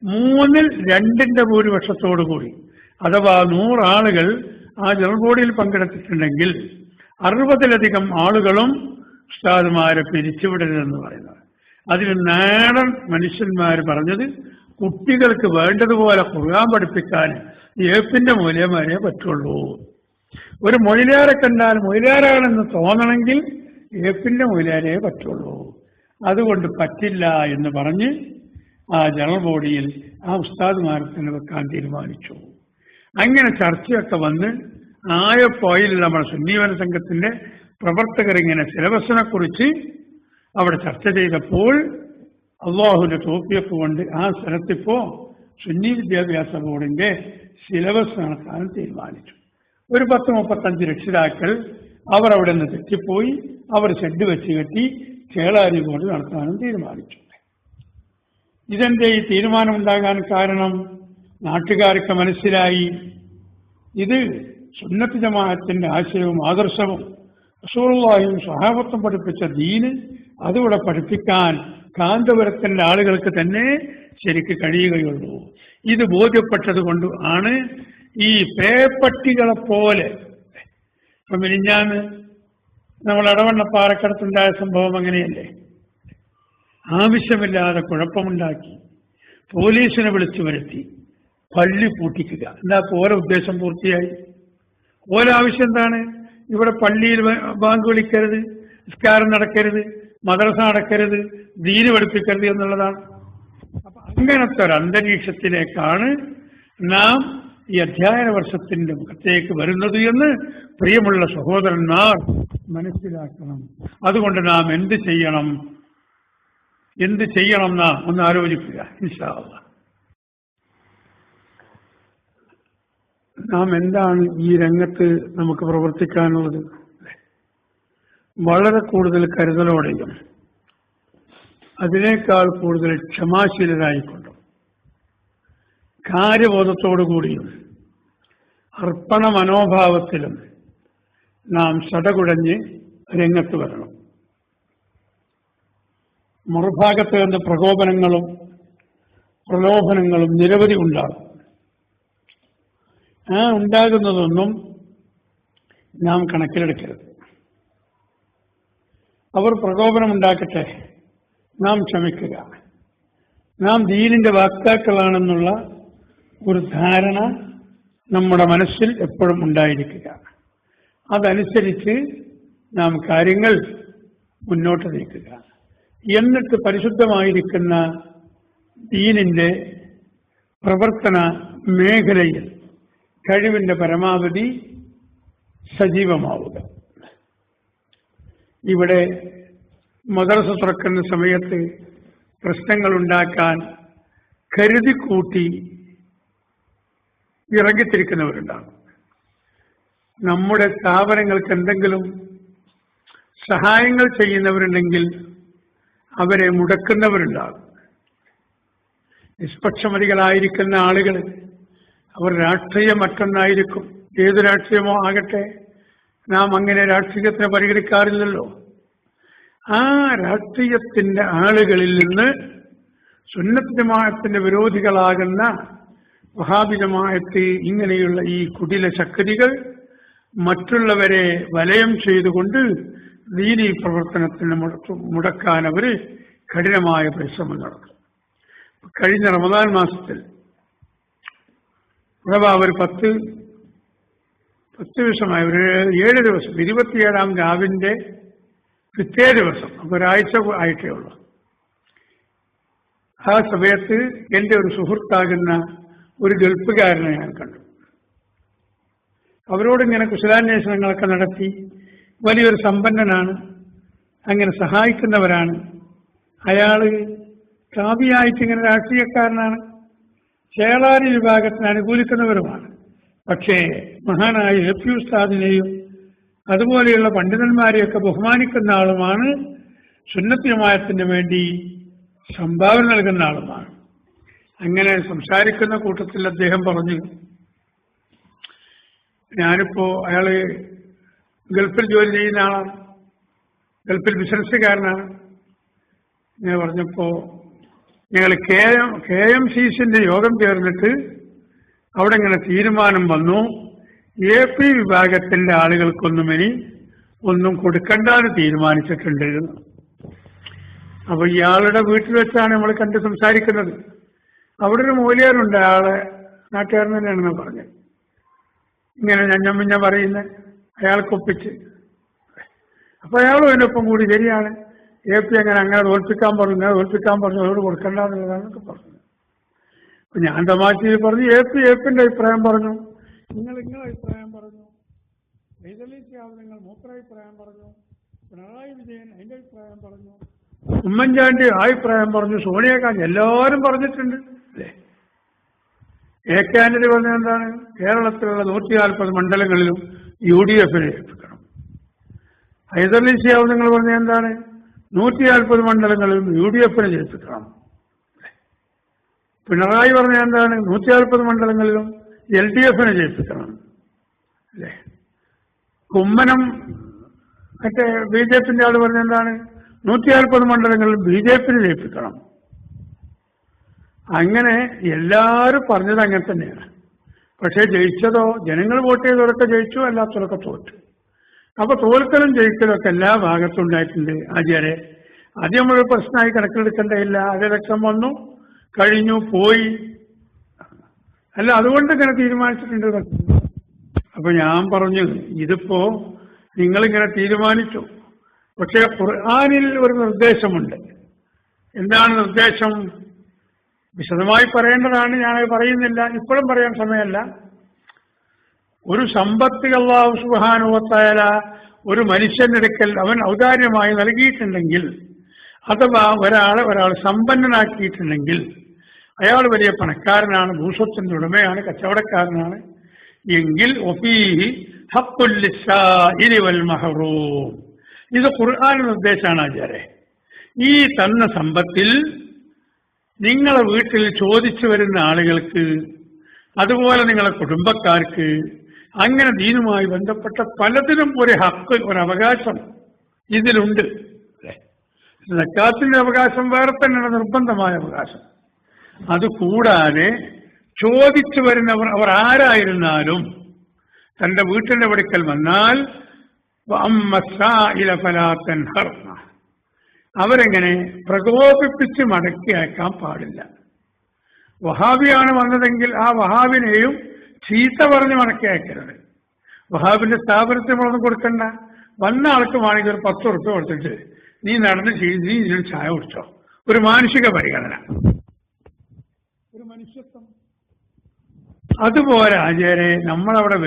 3ൽ 2ന്റെ ഭൂരിപക്ഷത്തോടുകൂടി, അഥവാ 100 ആളുകൾ ആ ജനറൽ ബോഡിയിൽ പങ്കെടുത്തിട്ടുണ്ടെങ്കിൽ 60ലധികം ആളുകളും ഉസ്താദുമാരെ പിരിച്ചുവിടരുതെന്ന് പറയുന്നത്. അതിന് നാടൻ മനുഷ്യന്മാർ പറഞ്ഞത് കുട്ടികൾക്ക് വേണ്ടതുപോലെ ഖുർആൻ പഠിപ്പിക്കാൻ ഏപ്പിന്റെ മൂല്യമാരേ പറ്റുള്ളൂ. ഒരു മൊയിലാരെ കണ്ടാൽ മൊയിലാരാണെന്ന് തോന്നണമെങ്കിൽ ഏപ്പിന്റെ മൊയിലാരേ പറ്റുള്ളൂ. അതുകൊണ്ട് പറ്റില്ല എന്ന് പറഞ്ഞ് ആ ജനറൽ ബോഡിയിൽ ആ ഉസ്താദുമാരെ തന്നെ വെക്കാൻ തീരുമാനിച്ചു. അങ്ങനെ ചർച്ചയൊക്കെ വന്ന് ആയപ്പോയിൽ നമ്മുടെ സുന്നീവന സംഘത്തിന്റെ പ്രവർത്തകർ ഇങ്ങനെ സിലബസിനെ കുറിച്ച് അവിടെ ചർച്ച ചെയ്തപ്പോൾ അള്ളാഹുവിന്റെ തൗഫീഖ് കൊണ്ട് ആ സ്ഥലത്തിപ്പോ സുന്നി വിദ്യാഭ്യാസ ബോർഡിന്റെ സിലബസ് നടത്താൻ തീരുമാനിച്ചു. ഒരു 10-35 രക്ഷിതാക്കൾ അവർ അവിടെ നിന്ന് തെറ്റിപ്പോയി. അവർ ഷെഡ് വെച്ച് കെട്ടി ചേളാരി ബോർഡ് നടത്താനും തീരുമാനിച്ചു. ഇതെന്റെ ഈ തീരുമാനമുണ്ടാകാൻ കാരണം നാട്ടുകാർക്ക് മനസ്സിലായി ഇത് സുന്നത്ത് ജമാഅത്തിന്റെ ആശയവും ആദർശവും റസൂലുള്ളാഹിയും സ്വഹാബത്തും പഠിപ്പിച്ച ദീന് അതുകൂടെ പഠിപ്പിക്കാൻ കാന്തപുരത്തിന്റെ ആളുകൾക്ക് തന്നെ ശരിക്ക് കഴിയുകയുള്ളൂ. ഇത് ബോധ്യപ്പെട്ടത് കൊണ്ട് ആണ് ഈ പേപ്പട്ടികളെ പോലെ ഇപ്പൊ മിനിഞ്ഞാന്ന് നമ്മൾ എടവണ്ണപ്പാറക്കടത്തുണ്ടായ സംഭവം അങ്ങനെയല്ലേ? ആവശ്യമില്ലാതെ കുഴപ്പമുണ്ടാക്കി പോലീസിനെ വിളിച്ചു വരുത്തി പള്ളി പൂട്ടിക്കുക. എന്താ ഓരോ ഉദ്ദേശം പൂർത്തിയായി? ഓരോ ആവശ്യം എന്താണ്? ഇവിടെ പള്ളിയിൽ ബാങ്ക് വിളിക്കരുത്, നിസ്കാരം നടക്കരുത്, മദ്രസ നടക്കരുത്, ദീന് പഠിപ്പിക്കരുത് എന്നുള്ളതാണ്. അപ്പൊ അങ്ങനത്തെ ഒരു അന്തരീക്ഷത്തിലേക്കാണ് നാം ഈ അധ്യയന വർഷത്തിന്റെ മുഖത്തേക്ക് വരുന്നത് എന്ന് പ്രിയമുള്ള സഹോദരന്മാർ മനസ്സിലാക്കണം. അതുകൊണ്ട് നാം എന്ത് ചെയ്യണം എന്നാ ഒന്ന് ആലോചിക്കുക. ഇൻഷാ അല്ലാഹ് നാം എന്താണ് ഈ രംഗത്ത് നമുക്ക് പ്രവർത്തിക്കാനുള്ളത്? വളരെ കൂടുതൽ കരുതലോടെയും അതിനേക്കാൾ കൂടുതൽ ക്ഷമാശീലരായിക്കൊണ്ടും കാര്യബോധത്തോടുകൂടിയും അർപ്പണ മനോഭാവത്തിലും നാം സടകുടഞ്ഞ് രംഗത്ത് വരണം. മറുഭാഗത്ത് നിന്ന് പ്രകോപനങ്ങളും പ്രലോഭനങ്ങളും നിരവധി ഉണ്ടാകും. ആ ഉണ്ടാകുന്നതൊന്നും നാം കണക്കിലെടുക്കരുത്. അവർ പ്രകോപനമുണ്ടാക്കട്ടെ, നാം ക്ഷമിക്കുക. നാം ദീനിന്റെ വാക്താക്കളാണെന്നുള്ള ഒരു ധാരണ നമ്മുടെ മനസ്സിൽ എപ്പോഴും ഉണ്ടായിരിക്കുക. അതനുസരിച്ച് നാം കാര്യങ്ങൾ മുന്നോട്ട് നീക്കുക. എന്നിട്ട് പരിശുദ്ധമായിരിക്കുന്ന ദീനിന്റെ പ്രവർത്തന മേഖലയിൽ കഴിവിന്റെ പരമാവധി സജീവമാവുക. ഇവിടെ മദ്രസ തുറക്കുന്ന സമയത്ത് പ്രശ്നങ്ങൾ ഉണ്ടാക്കാൻ കരുതിക്കൂട്ടി ഇറങ്ങിത്തിരിക്കുന്നവരുണ്ടാകും. നമ്മുടെ സ്ഥാപനങ്ങൾക്ക് എന്തെങ്കിലും സഹായങ്ങൾ ചെയ്യുന്നവരുണ്ടെങ്കിൽ അവരെ മുടക്കുന്നവരുണ്ടാകും. നിഷ്പക്ഷമതികളായിരിക്കുന്ന ആളുകൾ അവർ രാഷ്ട്രീയം മറ്റൊന്നായിരിക്കും. ഏത് രാഷ്ട്രീയമോ ആകട്ടെ, നാം അങ്ങനെ രാഷ്ട്രീയത്തിനെ പരിഗണിക്കാറില്ലല്ലോ. ആ രാഷ്ട്രീയത്തിന്റെ ആളുകളിൽ നിന്ന് സുന്നത്ത് ജമാഅത്തിന്റെ വിരോധികളാകുന്ന വഹാബി ജമാഅത്ത് ഇങ്ങനെയുള്ള ഈ കുടില ശക്തികൾ മറ്റുള്ളവരെ വലയം ചെയ്തുകൊണ്ട് ദീനീ പ്രവർത്തനത്തിന് മുടക്കാൻ അവർ കഠിനമായ പരിശ്രമം നടത്തും. കഴിഞ്ഞ റമദാൻ മാസത്തിൽ അഥവാ ഒരു 10 ദിവസമായി, ഒരു 7 ദിവസം, 27-ാം രാവിന്റെ പിറ്റേ ദിവസം, അപ്പൊ ഒരാഴ്ച ആയിട്ടേ ഉള്ളൂ. ആ സമയത്ത് എന്റെ ഒരു സുഹൃത്താകുന്ന ഒരു ഗൾഫുകാരനെ ഞാൻ കണ്ടു. അവരോടിങ്ങനെ കുശലാന്വേഷണങ്ങളൊക്കെ നടത്തി. വലിയൊരു സമ്പന്നനാണ്, അങ്ങനെ സഹായിക്കുന്നവരാണ്. അയാള് കാവ്യായിട്ട് ഇങ്ങനെ രാഷ്ട്രീയക്കാരനാണ്, ചേളാരി വിഭാഗത്തിന് അനുകൂലിക്കുന്നവരുമാണ്. പക്ഷേ മഹാനായ AP ഉസ്താദിനെയും അതുപോലെയുള്ള പണ്ഡിതന്മാരെയൊക്കെ ബഹുമാനിക്കുന്ന ആളുമാണ്. സുന്നത്ത് ജമാഅത്തിന് വേണ്ടി സംഭാവന നൽകുന്ന ആളുമാണ്. അങ്ങനെ സംസാരിക്കുന്ന കൂട്ടത്തിൽ അദ്ദേഹം പറഞ്ഞു, ഞാനിപ്പോ അയാള് ഗൾഫിൽ ജോലി ചെയ്യുന്ന ആളാണ്, ഗൾഫിൽ ബിസിനസ്സുകാരനാണ്. ഞാൻ പറഞ്ഞപ്പോ ഞങ്ങൾ KMCCന്റെ യോഗം ചേർന്നിട്ട് അവിടെ ഇങ്ങനെ തീരുമാനം വന്നു, AP വിഭാഗത്തിന്റെ ആളുകൾക്കൊന്നും ഇനി ഒന്നും കൊടുക്കണ്ടെന്ന് തീരുമാനിച്ചിട്ടുണ്ട്. അപ്പൊ ഇയാളുടെ വീട്ടിൽ വെച്ചാണ് നമ്മൾ കണ്ട് സംസാരിക്കുന്നത്. അവിടെ ഒരു മൂല്യരുണ്ട്, അയാളെ നാട്ടുകാരൻ തന്നെയാണെന്ന് പറഞ്ഞത്. ഇങ്ങനെ ഞഞ്ഞമ്മിഞ്ഞ പറയുന്നത് അയാൾക്കൊപ്പിച്ച്. അപ്പൊ അയാളും അതിനൊപ്പം കൂടി ശരിയാണ്, AP അങ്ങനെ തോൽപ്പിക്കാൻ പറഞ്ഞു അവരോട് കൊടുക്കണ്ടെന്നുള്ളതാണൊക്കെ പറഞ്ഞത്. അപ്പൊ ഞാൻ തമാശയിൽ പറഞ്ഞു, APന്റെ അഭിപ്രായം പറഞ്ഞു, നിങ്ങളെ അഭിപ്രായം പറഞ്ഞു, നിങ്ങൾ മൂപ്പരഭിപ്രായം പറഞ്ഞു, പിണറായി വിജയൻ അതിന്റെ അഭിപ്രായം പറഞ്ഞു, ഉമ്മൻചാണ്ടി അഭിപ്രായം പറഞ്ഞു, സോണിയാഗാന്ധി, എല്ലാവരും പറഞ്ഞിട്ടുണ്ട് അല്ലേ. AK ആന്റണി പറഞ്ഞത് എന്താണ്? കേരളത്തിലുള്ള 140 മണ്ഡലങ്ങളിലും UDFനെ ഏൽപ്പിക്കണം. ഹൈദരലി ശിഹാബ് നിങ്ങൾ പറഞ്ഞത് എന്താണ്? 140 മണ്ഡലങ്ങളിലും UDFനെ ഏൽപ്പിക്കണം. പിണറായി പറഞ്ഞ എന്താണ്? 140 മണ്ഡലങ്ങളിലും LDFനെ ജയിപ്പിക്കണം അല്ലേ. കുമ്മനം മറ്റേ BJPന്റെ ആള് പറഞ്ഞ എന്താണ്? 140 മണ്ഡലങ്ങളിലും BJPനെ ജയിപ്പിക്കണം. അങ്ങനെ എല്ലാവരും പറഞ്ഞത് അങ്ങനെ തന്നെയാണ്. പക്ഷെ ജയിച്ചതോ, ജനങ്ങൾ വോട്ട് ചെയ്തവരൊക്കെ ജയിച്ചു, അല്ലാത്തവരൊക്കെ തോറ്റു. അപ്പൊ തോൽക്കലും ജയിക്കലും ഒക്കെ എല്ലാ ഭാഗത്തും ഉണ്ടായിട്ടുണ്ട്. ആചാര്യ ആദ്യം നമ്മൾ പ്രശ്നമായി കണക്കിലെടുക്കേണ്ടതില്ല. അത് ഇലക്ഷൻ വന്നു, കഴിഞ്ഞു, പോയി, അല്ല അതുകൊണ്ട് ഇങ്ങനെ തീരുമാനിച്ചിട്ടുണ്ട്. അപ്പൊ ഞാൻ പറഞ്ഞു, ഇതിപ്പോ നിങ്ങളിങ്ങനെ തീരുമാനിച്ചു, പക്ഷെ ഖുർആനിൽ ഒരു നിർദ്ദേശമുണ്ട്. എന്താണ് നിർദ്ദേശം? വിശദമായി പറയേണ്ടതാണ്, ഞാനത് പറയുന്നില്ല, ഇപ്പോഴും പറയാൻ സമയമല്ല. ഒരു സമ്പത്ത് അല്ലാഹു സുബ്ഹാനഹു വ തആല ഒരു മനുഷ്യനെടുക്കൽ അവൻ ഔദാര്യമായി നൽകിയിട്ടുണ്ടെങ്കിൽ, അഥവാ ഒരാൾ സമ്പന്നനാക്കിയിട്ടുണ്ടെങ്കിൽ, അയാൾ വലിയ പണക്കാരനാണ്, ഭൂസ്വത്തിന്റെ ഉടമയാണ്, കച്ചവടക്കാരനാണ് എങ്കിൽ ഒഫീഹി ഹഖ്ഖുൽ ലിസ്സാഇലി വൽ മഹ്റൂം, ഇത് ഖുർആൻ നിർദ്ദേശമാണ്. ആചാര്യ ഈ തന്ന സമ്പത്തിൽ നിങ്ങളെ വീട്ടിൽ ചോദിച്ചു വരുന്ന ആളുകൾക്ക്, അതുപോലെ നിങ്ങളെ കുടുംബക്കാർക്ക്, അങ്ങനെ ദീനുമായി ബന്ധപ്പെട്ട പലതിനും ഒരു ഹക്ക്, ഒരു അവകാശം ഇതിലുണ്ട്. സക്കാത്തിന്റെ അവകാശം വേറെ തന്നെയാണ്, നിർബന്ധമായ അവകാശം. അതുകൂടാതെ ചോദിച്ചു വരുന്നവർ അവർ ആരായിരുന്നാലും തന്റെ വീട്ടിന്റെ പടിക്കൽ വന്നാൽ അവരെങ്ങനെ പ്രകോപിപ്പിച്ച് മടക്കി അയക്കാൻ പാടില്ല. വഹാബിയാണ് വന്നതെങ്കിൽ ആ വഹാബിനെയും ചീത്ത പറഞ്ഞ് മടക്കി അയക്കരുത്. വഹാബിന്റെ സ്ഥാപനത്തിൽ വളർന്നു കൊടുക്കണ്ട, വന്ന ആൾക്ക് വേണമെങ്കിൽ ഒരു 10 ഉറുപ്പ്യ കൊടുത്തിട്ട് നീ നടന്ന് നീ ഇതിന് ചായ കുടിച്ചോ. ഒരു മാനുഷിക പരിഗണന, ഒരു മനുഷ്യത്വം. അതുപോലെ ആചാര്യെ നമ്മളവിടെ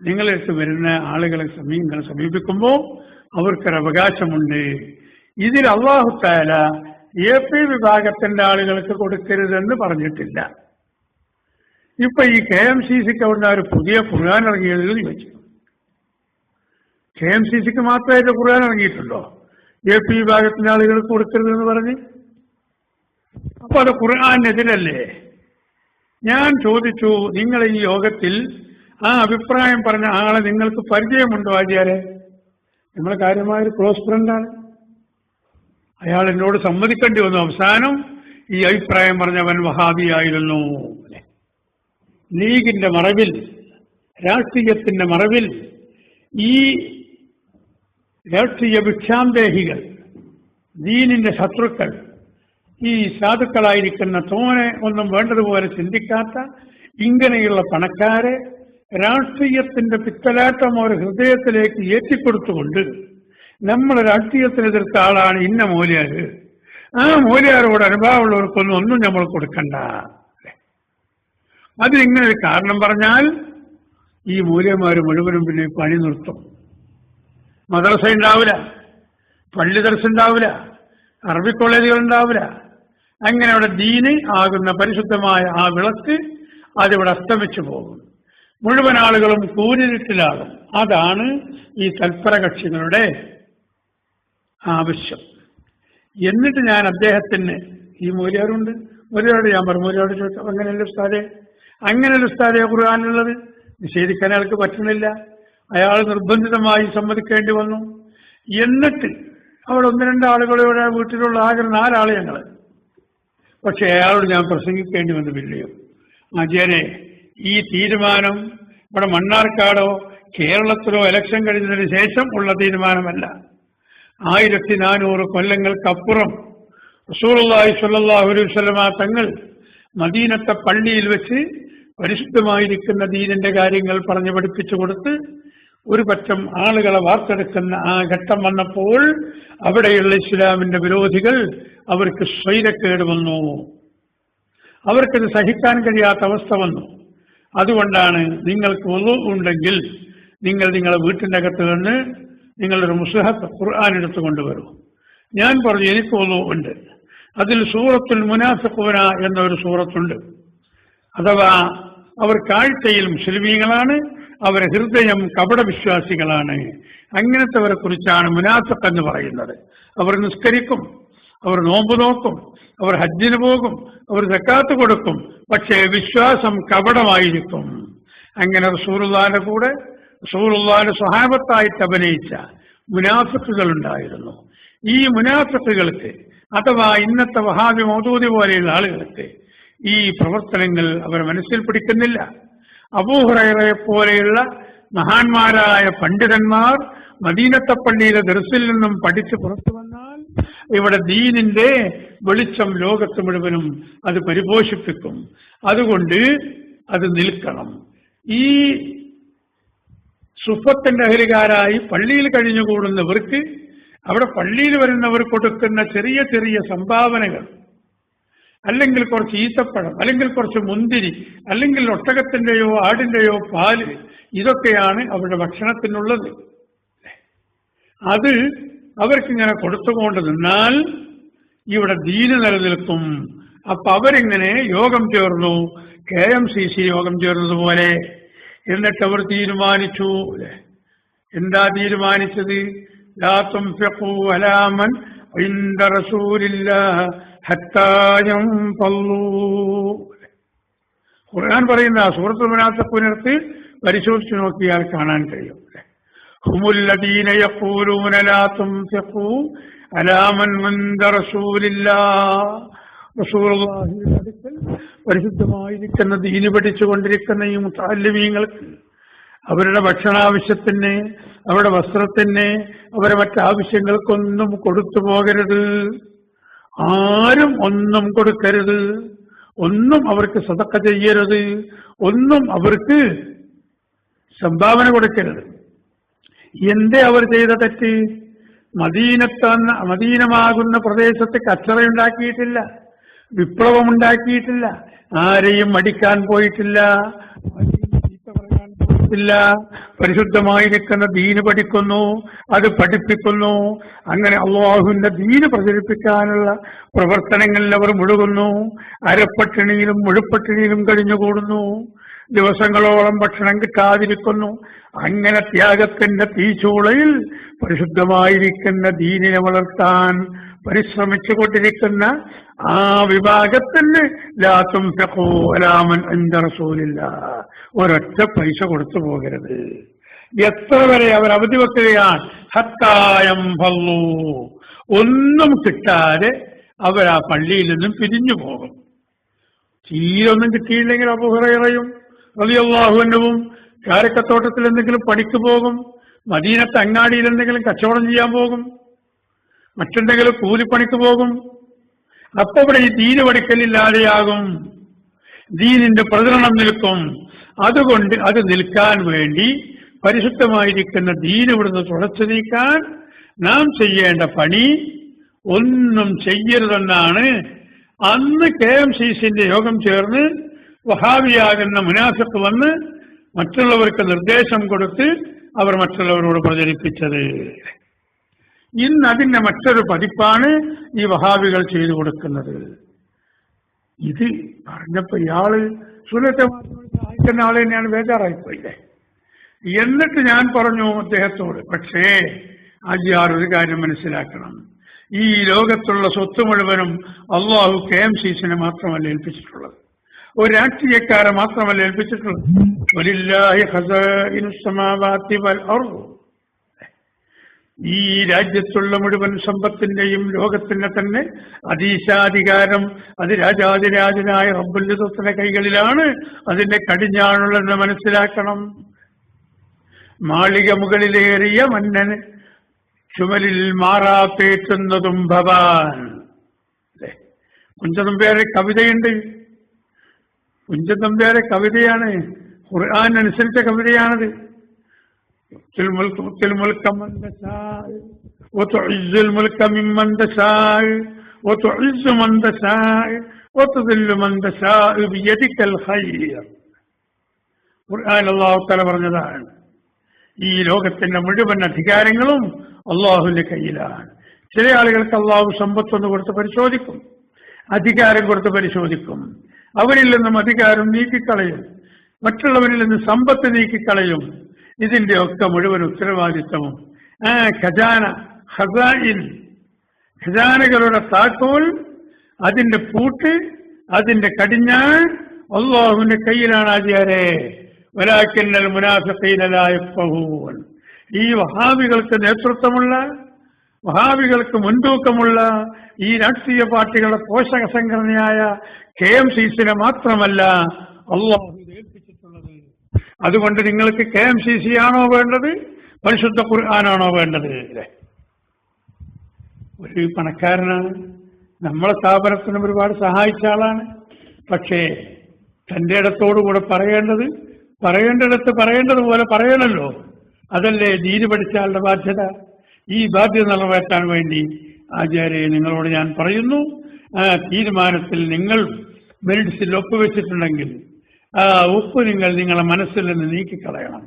നിങ്ങളടുത്ത് വരുന്ന ആളുകളെ സമീപിക്കുമ്പോൾ അവർക്കൊരു അവകാശമുണ്ട്. ഇതിൽ അല്ലാഹു തആല AP വിഭാഗത്തിന്റെ ആളുകൾക്ക് കൊടുക്കരുതെന്ന് പറഞ്ഞിട്ടില്ല. ഇപ്പൊ ഈ KMCCക്ക് അവിടുന്ന് ഒരു പുതിയ ഖുർആൻ ഇറങ്ങിയതിൽ ചോദിച്ചു, KMCCക്ക് മാത്രമായിട്ട് ഖുർആൻ ഇറങ്ങിയിട്ടുണ്ടോ? AP വിഭാഗത്തിന്റെ ആളുകൾക്ക് കൊടുക്കരുതെന്ന് പറഞ്ഞ്. അപ്പൊ അത് ഖുർആനെതിരല്ലേ? ഞാൻ ചോദിച്ചു, നിങ്ങൾ ഈ യോഗത്തിൽ ആ അഭിപ്രായം പറഞ്ഞ ആളെ നിങ്ങൾക്ക് പരിചയമുണ്ടോ ആചാര്യ? നമ്മളെ കാര്യമായൊരു ക്ലോസ് ഫ്രണ്ടാണ്. അയാൾ എന്നോട് സമ്മതിക്കേണ്ടി വന്നു. അവസാനം ഈ അഭിപ്രായം പറഞ്ഞവൻ വഹാബിയായിരുന്നു. ലീഗിന്റെ മറവിൽ, രാഷ്ട്രീയത്തിന്റെ മറവിൽ ഈ രാഷ്ട്രീയ ഭിക്ഷാന്തേഹികൾ, ദീനിന്റെ ശത്രുക്കൾ, ഈ സാധുക്കളായിരിക്കുന്ന തോനെ ഒന്നും വേണ്ടതുപോലെ ചിന്തിക്കാത്ത ഇങ്ങനെയുള്ള പണക്കാരെ രാഷ്ട്രീയത്തിന്റെ പിത്തലാട്ടം ഒരു ഹൃദയത്തിലേക്ക് ഏറ്റിക്കൊടുത്തുകൊണ്ട് നമ്മൾ രാഷ്ട്രീയത്തിന് എതിർത്ത ആളാണ് ഇന്ന മൂല്യാര്, ആ മൂല്യാരോട് അനുഭവമുള്ളവർക്കൊന്നും ഒന്നും നമ്മൾ കൊടുക്കണ്ട. അതിനിങ്ങനെ ഒരു കാരണം പറഞ്ഞാൽ ഈ മൂല്യന്മാർ മുഴുവനും പിന്നെ പണി നിർത്തും. മദ്രസ ഉണ്ടാവില്ല, പള്ളി ദർസ് ഉണ്ടാവില്ല, അറബി കോളേജുകൾ ഉണ്ടാവില്ല. അങ്ങനെ അവിടെ ദീന് ആകുന്ന പരിശുദ്ധമായ ആ വിളക്ക് അതിവിടെ അസ്തമിച്ചു പോകും. മുഴുവൻ ആളുകളും കൂരിരുട്ടിലാകും. അതാണ് ഈ തൽപര കക്ഷികളുടെ ആവശ്യം. എന്നിട്ട് ഞാൻ അദ്ദേഹത്തിന്, ഈ മൂല്യരുണ്ട്, മൂല്യരോട് ഞാൻ പറഞ്ഞു, മൂല്യരോട് ചോദിച്ചു, അങ്ങനെയല്ല ഉസ്താദെ ഖുർആനിലുള്ളത്? നിഷേധിക്കാൻ അയാൾക്ക് പറ്റുന്നില്ല. അയാൾ നിർബന്ധിതമായി സമ്മതിക്കേണ്ടി വന്നു. എന്നിട്ട് അവിടെ 1-2 ആളുകളുടെ വീട്ടിലുള്ള ആകെ 4 ആള് ഞങ്ങൾ. പക്ഷെ അയാളോട് ഞാൻ പ്രസംഗിക്കേണ്ടി വന്നു. പിന്നെയും ആചാര്യെ, ഈ തീരുമാനം ഇവിടെ മണ്ണാർക്കാടോ കേരളത്തിലോ ഇലക്ഷൻ കഴിഞ്ഞതിന് ശേഷം ഉള്ള തീരുമാനമല്ല. 1400 കൊല്ലങ്ങൾക്കപ്പുറം റസൂലുള്ളാഹി സ്വല്ലല്ലാഹു അലൈഹി വസല്ലമ തങ്ങൾ മദീനത്തെ പള്ളിയിൽ വെച്ച് പരിശുദ്ധമായിരിക്കുന്ന ദീനിന്റെ കാര്യങ്ങൾ പറഞ്ഞു പഠിപ്പിച്ചു കൊടുത്ത് ഒരു പറ്റം ആളുകളെ വാർത്തെടുക്കുന്ന ആ ഘട്ടം വന്നപ്പോൾ അവിടെയുള്ള ഇസ്ലാമിന്റെ വിരോധികൾ അവർക്ക് സ്വൈരക്കേട് വന്നു. അവർക്കത് സഹിക്കാൻ കഴിയാത്ത അവസ്ഥ വന്നു. അതുകൊണ്ടാണ് നിങ്ങൾക്ക് വുളു ഉണ്ടെങ്കിൽ നിങ്ങൾ നിങ്ങളുടെ വീട്ടിൻ്റെ അകത്ത് നിന്ന് നിങ്ങളൊരു മുസ്ഹഫ് ഖുർആൻ എടുത്തു കൊണ്ടുവരൂ. ഞാൻ പറഞ്ഞു, എനിക്ക് വുളു ഉണ്ട്. അതിൽ സൂറത്തുൽ മുനാഫിഖൂന എന്നൊരു സൂറത്തുണ്ട്. അഥവാ അവർ കാഴ്ചയിൽ മുസ്ലിമീങ്ങളാണ്, അവരെ ഹൃദയം കപടവിശ്വാസികളാണ്. അങ്ങനത്തെവരെ കുറിച്ചാണ് മുനാഫിഖ് എന്ന് പറയുന്നത്. അവർ നിസ്കരിക്കും, അവർ നോമ്പ് നോക്കും, അവർ ഹജ്ജിന് പോകും, അവർ സക്കാത്ത് കൊടുക്കും, പക്ഷേ വിശ്വാസം കപടമായിരിക്കും. അങ്ങനെ റസൂലുള്ളാഹിന്റെ കൂടെ റസൂലുള്ളാഹിന്റെ സ്വഹാബത്തായിട്ട് അഭിനയിച്ച മുനാഫിഖുകൾ ഉണ്ടായിരുന്നു. ഈ മുനാഫിഖുകൾക്ക് അഥവാ ഇന്നത്തെ വഹാബി മൗദൂദി പോലെയുള്ള ആളുകൾക്ക് ഈ പ്രവർത്തനങ്ങൾ അവർ മനസ്സിൽ പിടിക്കുന്നില്ല. അബൂ ഹുറൈറയെ പോലെയുള്ള മഹാന്മാരായ പണ്ഡിതന്മാർ മദീനത്തെ പള്ളിയിലെ ദർസിൽ നിന്നും പഠിച്ച് പുറത്തു വന്നാൽ ഇവിടെ ദീനിന്റെ വെളിച്ചം ലോകത്ത് മുഴുവനും അത് പരിപോഷിപ്പിക്കും. അതുകൊണ്ട് അത് നിൽക്കണം. ഈ സുഫത്തിന്റെ അഹലുകാരായി പള്ളിയിൽ കഴിഞ്ഞുകൂടുന്നവർക്ക് അവിടെ പള്ളിയിൽ വരുന്നവർ കൊടുക്കുന്ന ചെറിയ ചെറിയ സംഭാവനകൾ, അല്ലെങ്കിൽ കുറച്ച് ഈത്തപ്പഴം, അല്ലെങ്കിൽ കുറച്ച് മുന്തിരി, അല്ലെങ്കിൽ ഒട്ടകത്തിന്റെയോ ആടിന്റെയോ പാല്, ഇതൊക്കെയാണ് അവരുടെ ഭക്ഷണത്തിനുള്ളത്. അത് അവർക്കിങ്ങനെ കൊടുത്തുകൊണ്ട് നിന്നാൽ ഇവിടെ ദീന് നിലനിൽക്കും. അപ്പൊ അവരിങ്ങനെ യോഗം ചേർന്നു, KMCC യോഗം ചേർന്നതുപോലെ. എന്നിട്ട് അവർ തീരുമാനിച്ചു. എന്താ തീരുമാനിച്ചത്? ലാ തുൻഫിഖൂ അലാ മൻ ഇൻദ റസൂലില്ലാഹ് ഹത്താ യൻഫളൂ. ഖുർആൻ പറയുന്ന സൂറത്തുൽ മുനാഫിഖൂനത്ത് പരിശോധിച്ചു നോക്കിയാൽ കാണാൻ കഴിയും. ഹുമുല്ലദീന യഖൂലൂന ലാ തുൻഫിഖൂ അലാ മൻ ഇൻദ റസൂലില്ലാഹ്. റസൂലുള്ളാഹിയുടെ അടുക്കൽ പരിശുദ്ധമായിരിക്കുന്ന ദീന് പഠിച്ചുകൊണ്ടിരിക്കുന്ന ഈ മുതഅല്ലിമീങ്ങൾക്ക് അവരുടെ ഭക്ഷണാവശ്യത്തിന്, അവരുടെ വസ്ത്രത്തിന്, അവരുടെ മറ്റാവശ്യങ്ങൾക്കൊന്നും കൊടുത്തു പോകരുത്. ആരും ഒന്നും കൊടുക്കരുത്, ഒന്നും അവർക്ക് സദഖ ചെയ്യരുത്, ഒന്നും അവർക്ക് സംഭാവന കൊടുക്കരുത്. എന്തേ അവർ ചെയ്ത തെറ്റ്? മദീനമാകുന്ന പ്രദേശത്ത് കച്ചറയുണ്ടാക്കിയിട്ടില്ല, വിപ്ലവമുണ്ടാക്കിയിട്ടില്ല, ആരെയും അടിക്കാൻ പോയിട്ടില്ല, ചീത്ത പറയാൻ പോയിട്ടില്ല. പരിശുദ്ധമായിരിക്കുന്ന ദീന് പഠിക്കുന്നു, അത് പഠിപ്പിക്കുന്നു. അങ്ങനെ അള്ളാഹുവിന്റെ ദീന് പ്രചരിപ്പിക്കാനുള്ള പ്രവർത്തനങ്ങളിൽ അവർ മുഴുകുന്നു. അരപ്പട്ടിണിയിലും മുഴുപ്പട്ടിണിയിലും കഴിഞ്ഞുകൂടുന്നു. ദിവസങ്ങളോളം ഭക്ഷണം കിട്ടാതിരിക്കുന്നു. അങ്ങനെ ത്യാഗത്തിന്റെ തീച്ചൂളയിൽ പരിശുദ്ധമായിരിക്കുന്ന ദീനിനെ വളർത്താൻ പരിശ്രമിച്ചു കൊണ്ടിരിക്കുന്ന ആ വിഭാഗത്തിന് ലാ തുൻഫിഖൂ അലാ മൻ ഇൻദ റസൂലില്ലാഹ്, ഒരൊറ്റ പൈസ കൊടുത്തു പോകരുത്. എത്ര വരെ അവർ അവധി വെക്കുകയാണ്? ഹത്താ യംഫളൂ, ഒന്നും കിട്ടാതെ അവർ ആ പള്ളിയിൽ നിന്നും പിരിഞ്ഞു പോകും. തീരൊന്നും കിട്ടിയില്ലെങ്കിൽ അബൂ ഹുറൈറയും റളിയല്ലാഹു അൻഹുവും കാരക്കത്തോട്ടത്തിൽ എന്തെങ്കിലും പണിക്ക് പോകും, മദീനത്തെ അങ്ങാടിയിൽ എന്തെങ്കിലും കച്ചവടം ചെയ്യാൻ പോകും, മറ്റെന്തെങ്കിലും കൂലിപ്പണിക്ക് പോകും. അപ്പൊ ഇവിടെ ഈ ദീന് പഠിക്കലില്ലാതെയാകും, ദീനിന്റെ പ്രചരണം നിൽക്കും. അതുകൊണ്ട് അത് നിൽക്കാൻ വേണ്ടി പരിശുദ്ധമായിരിക്കുന്ന ദീന് ഇവിടുന്ന് തുടച്ചു നീക്കാൻ നാം ചെയ്യേണ്ട പണി ഒന്നും ചെയ്യരുതെന്നാണ് അന്ന് KMCCന്റെ യോഗം ചേർന്ന് വഹാബിയാകുന്ന മുനാഫിഖ് വന്ന് മറ്റുള്ളവർക്ക് നിർദ്ദേശം കൊടുത്ത് അവർ മറ്റുള്ളവരോട് പ്രചരിപ്പിച്ചത്. ഇന്ന് അതിന്റെ മറ്റൊരു പതിപ്പാണ് ഈ വഹാബികൾ ചെയ്തു കൊടുക്കുന്നത്. ഇത് പറഞ്ഞപ്പോ ഇയാള് സുന്നത്തെ സഹായിക്കുന്ന ആളെ ഞാൻ ബേജാറായിപ്പോയില്ലേ. എന്നിട്ട് ഞാൻ പറഞ്ഞു അദ്ദേഹത്തോട്, പക്ഷേ ആജിയാർ ഒരു കാര്യം മനസ്സിലാക്കണം, ഈ ലോകത്തുള്ള സ്വത്ത് മുഴുവനും അള്ളാഹു KMCCനെ മാത്രമല്ല ഏൽപ്പിച്ചിട്ടുള്ളത്, ഒരു രാഷ്ട്രീയക്കാരെ മാത്രമല്ല ഏൽപ്പിച്ചിട്ടുള്ളത്. വലില്ലാഹി ഖസാഇനുസ് സമാവാതി വൽ അർദ്, ഈ രാജ്യത്തുള്ള മുഴുവൻ സമ്പത്തിന്റെയും ലോകത്തിന്റെ തന്നെ അതീശാധികാരം അത് രാജാതിരാജനായ റബ്ബുൽ ഇസ്സത്തിന്റെ കൈകളിലാണ്, അതിന്റെ കടിഞ്ഞാണുള്ളതെന്ന് മനസ്സിലാക്കണം. മാളിക മുകളിലേറിയ മന്നന് ചുമലിൽ മാറാത്തേറ്റുന്നതും ഭവാൻ. കുഞ്ചതമ്പേരെ കവിതയുണ്ട്, കുഞ്ചതമ്പേരെ കവിതയാണ്, ഖുർആൻ അനുസരിച്ച കവിതയാണത്. الملك من تشاء وتعز الملك ممن تشاء وتعز من تشاء وتذل من تشاء بيدك الخير. ഖുർആൻ അല്ലാഹു തആല പറഞ്ഞതാണ്, ഈ ലോകത്തിന്റെ മുഴുവൻ അധികാരങ്ങളും അള്ളാഹുവിന്റെ കയ്യിലാണ്. ചില ആളുകൾക്ക് അള്ളാഹു സമ്പത്തൊന്ന് കൊടുത്ത് പരിശോധിക്കും, അധികാരം കൊടുത്ത് പരിശോധിക്കും, അവരിൽ നിന്നും അധികാരം നീക്കിക്കളയും, മറ്റുള്ളവരിൽ നിന്ന് സമ്പത്ത് നീക്കിക്കളയും. ഇതിന്റെ ഒക്കെ മുഴുവൻ ഉത്തരവാദിത്വവും ഖജാനകളുടെ താക്കോൽ, അതിന്റെ പൂട്ട്, അതിന്റെ കടിഞ്ഞാൺ അല്ലാഹുവിന്റെ കയ്യിലാണ്. ആചാരെ വലാകിന്നൽ മുനാഫിഖീന ലാ യഫ്ഖഹൂൻ. ഈ വഹാബികൾക്ക് നേതൃത്വമുള്ള, വഹാബികൾക്ക് മുൻതൂക്കമുള്ള ഈ രാഷ്ട്രീയ പാർട്ടികളുടെ പോഷക സംഘടനയായ KMCCനെ മാത്രമല്ല അല്ലാഹു ഏൽപ്പിച്ചിട്ടുള്ളത്. അതുകൊണ്ട് നിങ്ങൾക്ക് KMCC ആണോ വേണ്ടത്, പരിശുദ്ധ ഖുർആനാണോ വേണ്ടത്? ഒരു പണക്കാരനാണ്, നമ്മളെ സ്ഥാപനത്തിന് ഒരുപാട് സഹായിച്ച ആളാണ്. പക്ഷേ തന്റെ ഇടത്തോടുകൂടെ പറയേണ്ടിടത്ത് പറയേണ്ടതുപോലെ പറയണല്ലോ. അതല്ലേ ദീന് പഠിച്ച ആളുടെ ബാധ്യത. ഈ ബാധ്യത നിറവേറ്റാൻ വേണ്ടി ആചാര്യ നിങ്ങളോട് ഞാൻ പറയുന്നു, ആ തീരുമാനത്തിൽ നിങ്ങൾ മെരിറ്റ്സിൽ ഒപ്പുവെച്ചിട്ടുണ്ടെങ്കിൽ ആ ഒപ്പ് നിങ്ങൾ നിങ്ങളെ മനസ്സിൽ നിന്ന് നീക്കിക്കളയണം.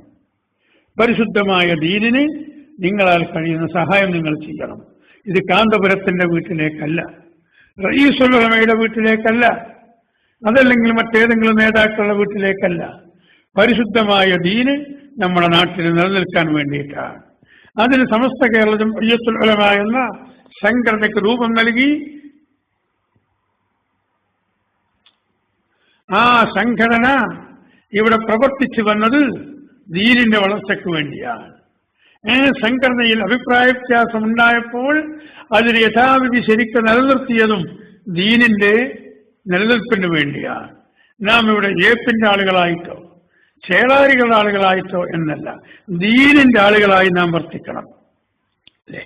പരിശുദ്ധമായ ദീനിന് നിങ്ങളാൽ കഴിയുന്ന സഹായം നിങ്ങൾ ചെയ്യണം. ഇത് കാന്തപുരത്തിന്റെ വീട്ടിലേക്കല്ല, റഈസുൽ ഉലമയുടെ വീട്ടിലേക്കല്ല, അതല്ലെങ്കിൽ മറ്റേതെങ്കിലും നേതാക്കളുടെ വീട്ടിലേക്കല്ല. പരിശുദ്ധമായ ദീന് നമ്മുടെ നാട്ടിൽ നിലനിൽക്കാൻ വേണ്ടിയിട്ടാണ്. അതിന് സമസ്ത കേരള ജംഇയ്യത്തുൽ ഉലമ എന്ന സംഘടനയ്ക്ക് രൂപം നൽകി ആ സംഘടന ഇവിടെ പ്രവർത്തിച്ചു വന്നത് ദീനിന്റെ വളർച്ചയ്ക്ക് വേണ്ടിയാണ്. സംഘടനയിൽ അഭിപ്രായ വ്യത്യാസം ഉണ്ടായപ്പോൾ അതിന് യഥാവിധി ശരിക്കും നിലനിർത്തിയതും ദീനിന്റെ നിലനിൽപ്പിന് വേണ്ടിയാണ്. നാം ഇവിടെ ഏപ്പിന്റെ ആളുകളായിട്ടോ ചേളാരികളുടെ ആളുകളായിട്ടോ എന്നല്ല, ദീനിന്റെ ആളുകളായി നാം വർത്തിക്കണം. അല്ലേ?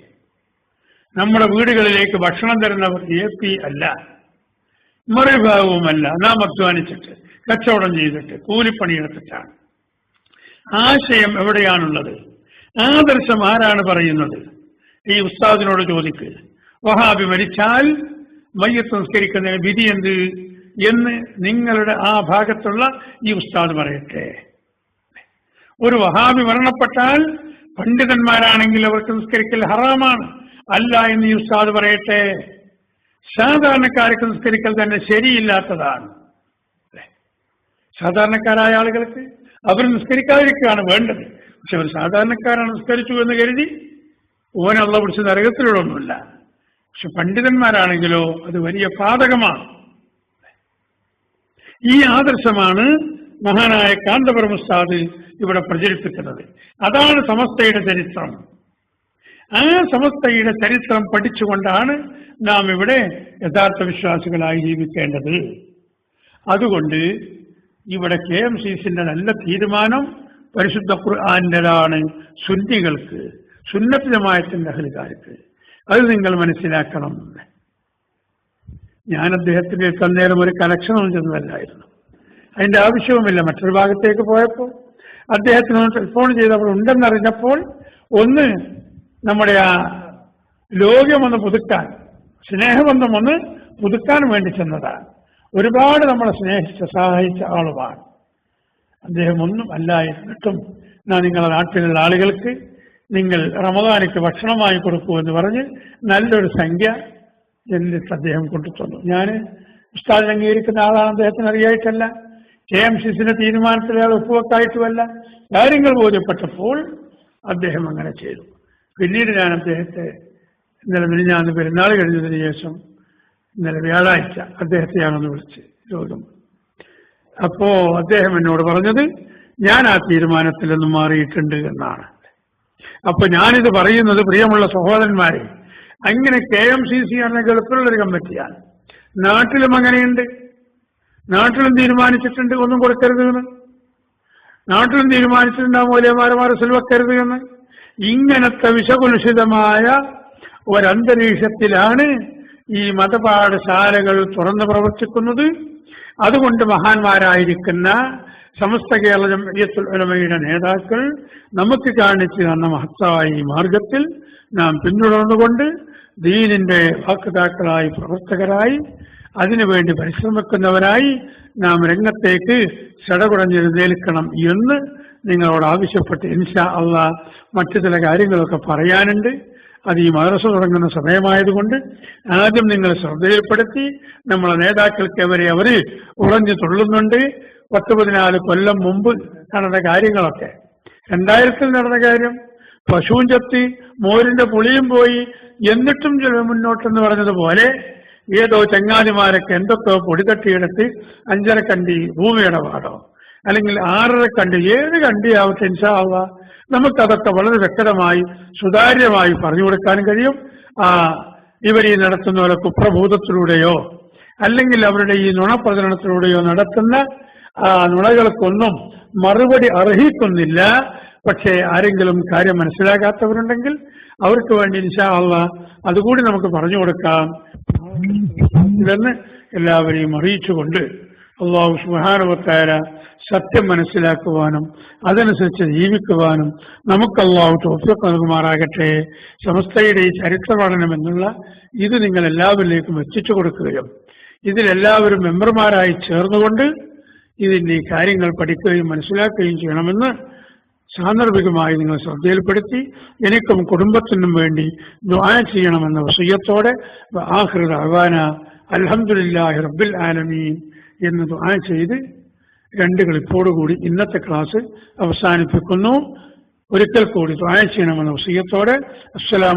നമ്മുടെ വീടുകളിലേക്ക് ഭക്ഷണം തരുന്നവർ AP അല്ല, മറുഭാഗവുമല്ല. നാം അധ്വാനിച്ചിട്ട് കച്ചവടം ചെയ്തിട്ട് കൂലിപ്പണിയെടുത്തിട്ടാണ്. ആശയം എവിടെയാണുള്ളത്? ആദർശം ആരാണ് പറയുന്നത്? ഈ ഉസ്താദിനോട് ചോദിക്ക്, വഹാബി മരിച്ചാൽ മയ്യത്ത് സംസ്കരിക്കുന്നതിന് വിധി എന്ത് എന്ന് നിങ്ങളുടെ ആ ഭാഗത്തുള്ള ഈ ഉസ്താദ് പറയട്ടെ. ഒരു വഹാബി മരണപ്പെട്ടാൽ പണ്ഡിതന്മാരാണെങ്കിൽ അവർക്ക് സംസ്കരിക്കൽ ഹറാമാണ് അല്ല എന്ന് ഈ ഉസ്താദ് പറയട്ടെ. സാധാരണക്കാർക്ക് സംസ്കരിക്കൽ തന്നെ ശരിയില്ലാത്തതാണ്. സാധാരണക്കാരായ ആളുകൾക്ക് അവർ നിസ്കരിക്കാതിരിക്കുകയാണ് വേണ്ടത്. പക്ഷെ അവർ സാധാരണക്കാരാണ്, നിസ്കരിച്ചു എന്ന് കരുതി ഓനള്ള പിടിച്ച് നരകത്തിലൊന്നുമില്ല. പക്ഷെ പണ്ഡിതന്മാരാണെങ്കിലോ അത് വലിയ പാതകമാണ്. ഈ ആദർശമാണ് മഹാനായ കാന്തപുരം ഉസ്താദ് ഇവിടെ പ്രചരിപ്പിക്കുന്നത്. അതാണ് സമസ്തയുടെ ചരിത്രം. ആ സമസ്തയുടെ ചരിത്രം പഠിച്ചുകൊണ്ടാണ് നാം ഇവിടെ യഥാർത്ഥ വിശ്വാസികളായി ജീവിക്കേണ്ടത്. അതുകൊണ്ട് ഇവിടെ KMCCന്റെ നല്ല തീരുമാനം പരിശുദ്ധ ഖുർആന്റേതാണ് സുന്നികൾക്ക്, സുന്നത്ത് ജമാഅത്തിന്റെ അഹ്ലുകാർക്ക്. അത് നിങ്ങൾ മനസ്സിലാക്കണം. ഞാൻ അദ്ദേഹത്തിന്റെ അന്നേരം ഒരു കലക്ഷനൊന്നും ചെന്നതല്ലായിരുന്നു, അതിന്റെ ആവശ്യവുമില്ല. മറ്റൊരു ഭാഗത്തേക്ക് പോയപ്പോൾ അദ്ദേഹത്തിന് ടെലിഫോൺ ചെയ്തപ്പോൾ ഉണ്ടെന്നറിഞ്ഞപ്പോൾ ഒന്ന് നമ്മുടെ ആ ലോകമൊന്ന് പുതുക്കാൻ, സ്നേഹബന്ധം ഒന്ന് പുതുക്കാൻ വേണ്ടി ചെന്നതാണ്. ഒരുപാട് നമ്മളെ സ്നേഹിച്ച സഹായിച്ച ആളുമാണ് അദ്ദേഹം. ഒന്നും അല്ലായിരുന്നിട്ടും നിങ്ങളുടെ നാട്ടിലുള്ള ആളുകൾക്ക് നിങ്ങൾ റമദാനിക്ക് ഭക്ഷണമായി കൊടുക്കൂ എന്ന് പറഞ്ഞ് നല്ലൊരു സംഖ്യ എന്നിട്ട് അദ്ദേഹം കൊണ്ടുതന്നു. ഞാൻ ഉസ്താദ് അംഗീകരിക്കുന്ന ആളാണ്, അദ്ദേഹത്തിന് അറിയായിട്ടല്ല, KMCCന്റെ തീരുമാനത്തിൽ അയാൾ ഒപ്പുവെക്കായിട്ടുമല്ല. കാര്യങ്ങൾ ബോധ്യപ്പെട്ടപ്പോൾ അദ്ദേഹം അങ്ങനെ ചെയ്തു. പിന്നീട് ഞാൻ അദ്ദേഹത്തെ ഇന്നലെ മിനിഞ്ഞാന്ന് പെരുന്നാൾ കഴിഞ്ഞതിന് ശേഷം ഇന്നലെ വ്യാഴാഴ്ച അദ്ദേഹത്തെ ഞാനൊന്ന് വിളിച്ച് രോഗം. അപ്പോ അദ്ദേഹം എന്നോട് പറഞ്ഞത് ഞാൻ ആ തീരുമാനത്തിൽ നിന്നും മാറിയിട്ടുണ്ട് എന്നാണ്. അപ്പൊ ഞാനിത് പറയുന്നത് പ്രിയമുള്ള സഹോദരന്മാരെ, അങ്ങനെ KMCC എന്ന ഗൾഫിലുള്ളൊരു കമ്മിറ്റിയാണ്. നാട്ടിലും അങ്ങനെയുണ്ട്. നാട്ടിലും തീരുമാനിച്ചിട്ടുണ്ട് ഒന്നും കൊടുക്കരുത് എന്ന്. നാട്ടിലും തീരുമാനിച്ചിട്ടുണ്ടാവും മൂല്യമാരമാർ വെക്കരുത് എന്ന്. ഇങ്ങനത്തെ വിഷകുലുഷിതമായ ഒരന്തരീക്ഷത്തിലാണ് ഈ മതപാഠശാലകൾ തുറന്നു പ്രവർത്തിക്കുന്നത്. അതുകൊണ്ട് മഹാന്മാരായിരിക്കുന്ന സമസ്ത കേരള ജംഇയ്യത്തുൽ ഉലമയുടെ നേതാക്കൾ നമുക്ക് കാണിച്ചു തന്ന മഹത്തായ ഈ മാർഗത്തിൽ നാം പിന്തുടർന്നുകൊണ്ട് ദീനിന്റെ വാക്കുതാക്കളായി, പ്രവർത്തകരായി, അതിനുവേണ്ടി പരിശ്രമിക്കുന്നവരായി നാം രംഗത്തേക്ക് ചടകുടഞ്ഞെഴുന്നേൽക്കണം എന്ന് നിങ്ങളോട് ആവശ്യപ്പെട്ട് ഇൻഷാ അള്ളാഹ് മറ്റു ചില കാര്യങ്ങളൊക്കെ പറയാനുണ്ട്. അത് ഈ മദ്രസ തുടങ്ങുന്ന സമയമായതുകൊണ്ട് ആദ്യം നിങ്ങൾ ശ്രദ്ധയിൽപ്പെടുത്തി. നമ്മളെ നേതാക്കൾക്ക് അവര് ഉറഞ്ഞു തുള്ളുന്നുണ്ട്. 10-14 കൊല്ലം മുമ്പ് നടന്ന കാര്യങ്ങളൊക്കെ, 2000 നടന്ന കാര്യം, പശുവും ചത്തി മോരിന്റെ പുളിയും പോയി എന്നിട്ടും മുന്നോട്ടെന്ന് പറഞ്ഞതുപോലെ ഏതോ ചങ്ങാതിമാരൊക്കെ എന്തൊക്കെ പൊടി തട്ടിയെടുത്ത് 5.5 കണ്ടി ഭൂമിയുടെ പാടോ അല്ലെങ്കിൽ 6.5 കണ്ടി, 7 കണ്ടിയാവട്ടെ ഇൻഷാ അള്ളാഹ് നമുക്കതൊക്കെ വളരെ വ്യക്തമായി സുതാര്യമായി പറഞ്ഞു കൊടുക്കാനും കഴിയും. ഇവർ ഈ നടത്തുന്ന പോലെ കുപ്രഭൂതത്തിലൂടെയോ അല്ലെങ്കിൽ അവരുടെ ഈ നുണപ്രചരണത്തിലൂടെയോ നടത്തുന്ന നുണകൾക്കൊന്നും മറുപടി അർഹിക്കുന്നില്ല. പക്ഷേ ആരെങ്കിലും കാര്യം മനസ്സിലാക്കാത്തവരുണ്ടെങ്കിൽ അവർക്ക് വേണ്ടി ഇൻഷാ അള്ളാഹ് അതുകൂടി നമുക്ക് പറഞ്ഞു കൊടുക്കാം എന്ന് എല്ലാവരെയും അറിയിച്ചുകൊണ്ട് അല്ലാഹു സുബ്ഹാനഹു വ തആല സത്യം മനസ്സിലാക്കുവാനും അതനുസരിച്ച് ജീവിക്കുവാനും നമുക്ക് അല്ലാഹു തൗഫീഖ് നൽകുമാറാകട്ടെ. സമസ്തയുടെ ഈ ചരിത്ര പഠനം എന്നുള്ള ഇത് നിങ്ങൾ എല്ലാവരിലേക്കും എത്തിച്ചു കൊടുക്കുകയും ഇതിലെല്ലാവരും മെമ്പർമാരായി ചേർന്നുകൊണ്ട് ഇതിന്റെ ഈ കാര്യങ്ങൾ പഠിക്കുകയും മനസ്സിലാക്കുകയും ചെയ്യണമെന്ന് സാന്ദർഭികമായി നിങ്ങൾ ശ്രദ്ധയിൽപ്പെടുത്തി എനിക്കും കുടുംബത്തിനും വേണ്ടി ദുആ ചെയ്യണമെന്ന വസിയ്യത്തോടെ ആഖിറു ദഅവാന അൽഹംദുലില്ലാഹി റബ്ബിൽ ആലമീൻ എന്ന് ദുആ ചെയ്ത് 2 ക്ലിപ്പോടുകൂടി ഇന്നത്തെ ക്ലാസ് അവസാനിപ്പിക്കുന്നു. ഒരിക്കൽ കൂടി ദുആ ചെയ്യണമെന്ന വസിയ്യത്തോടെ അസ്സലാമു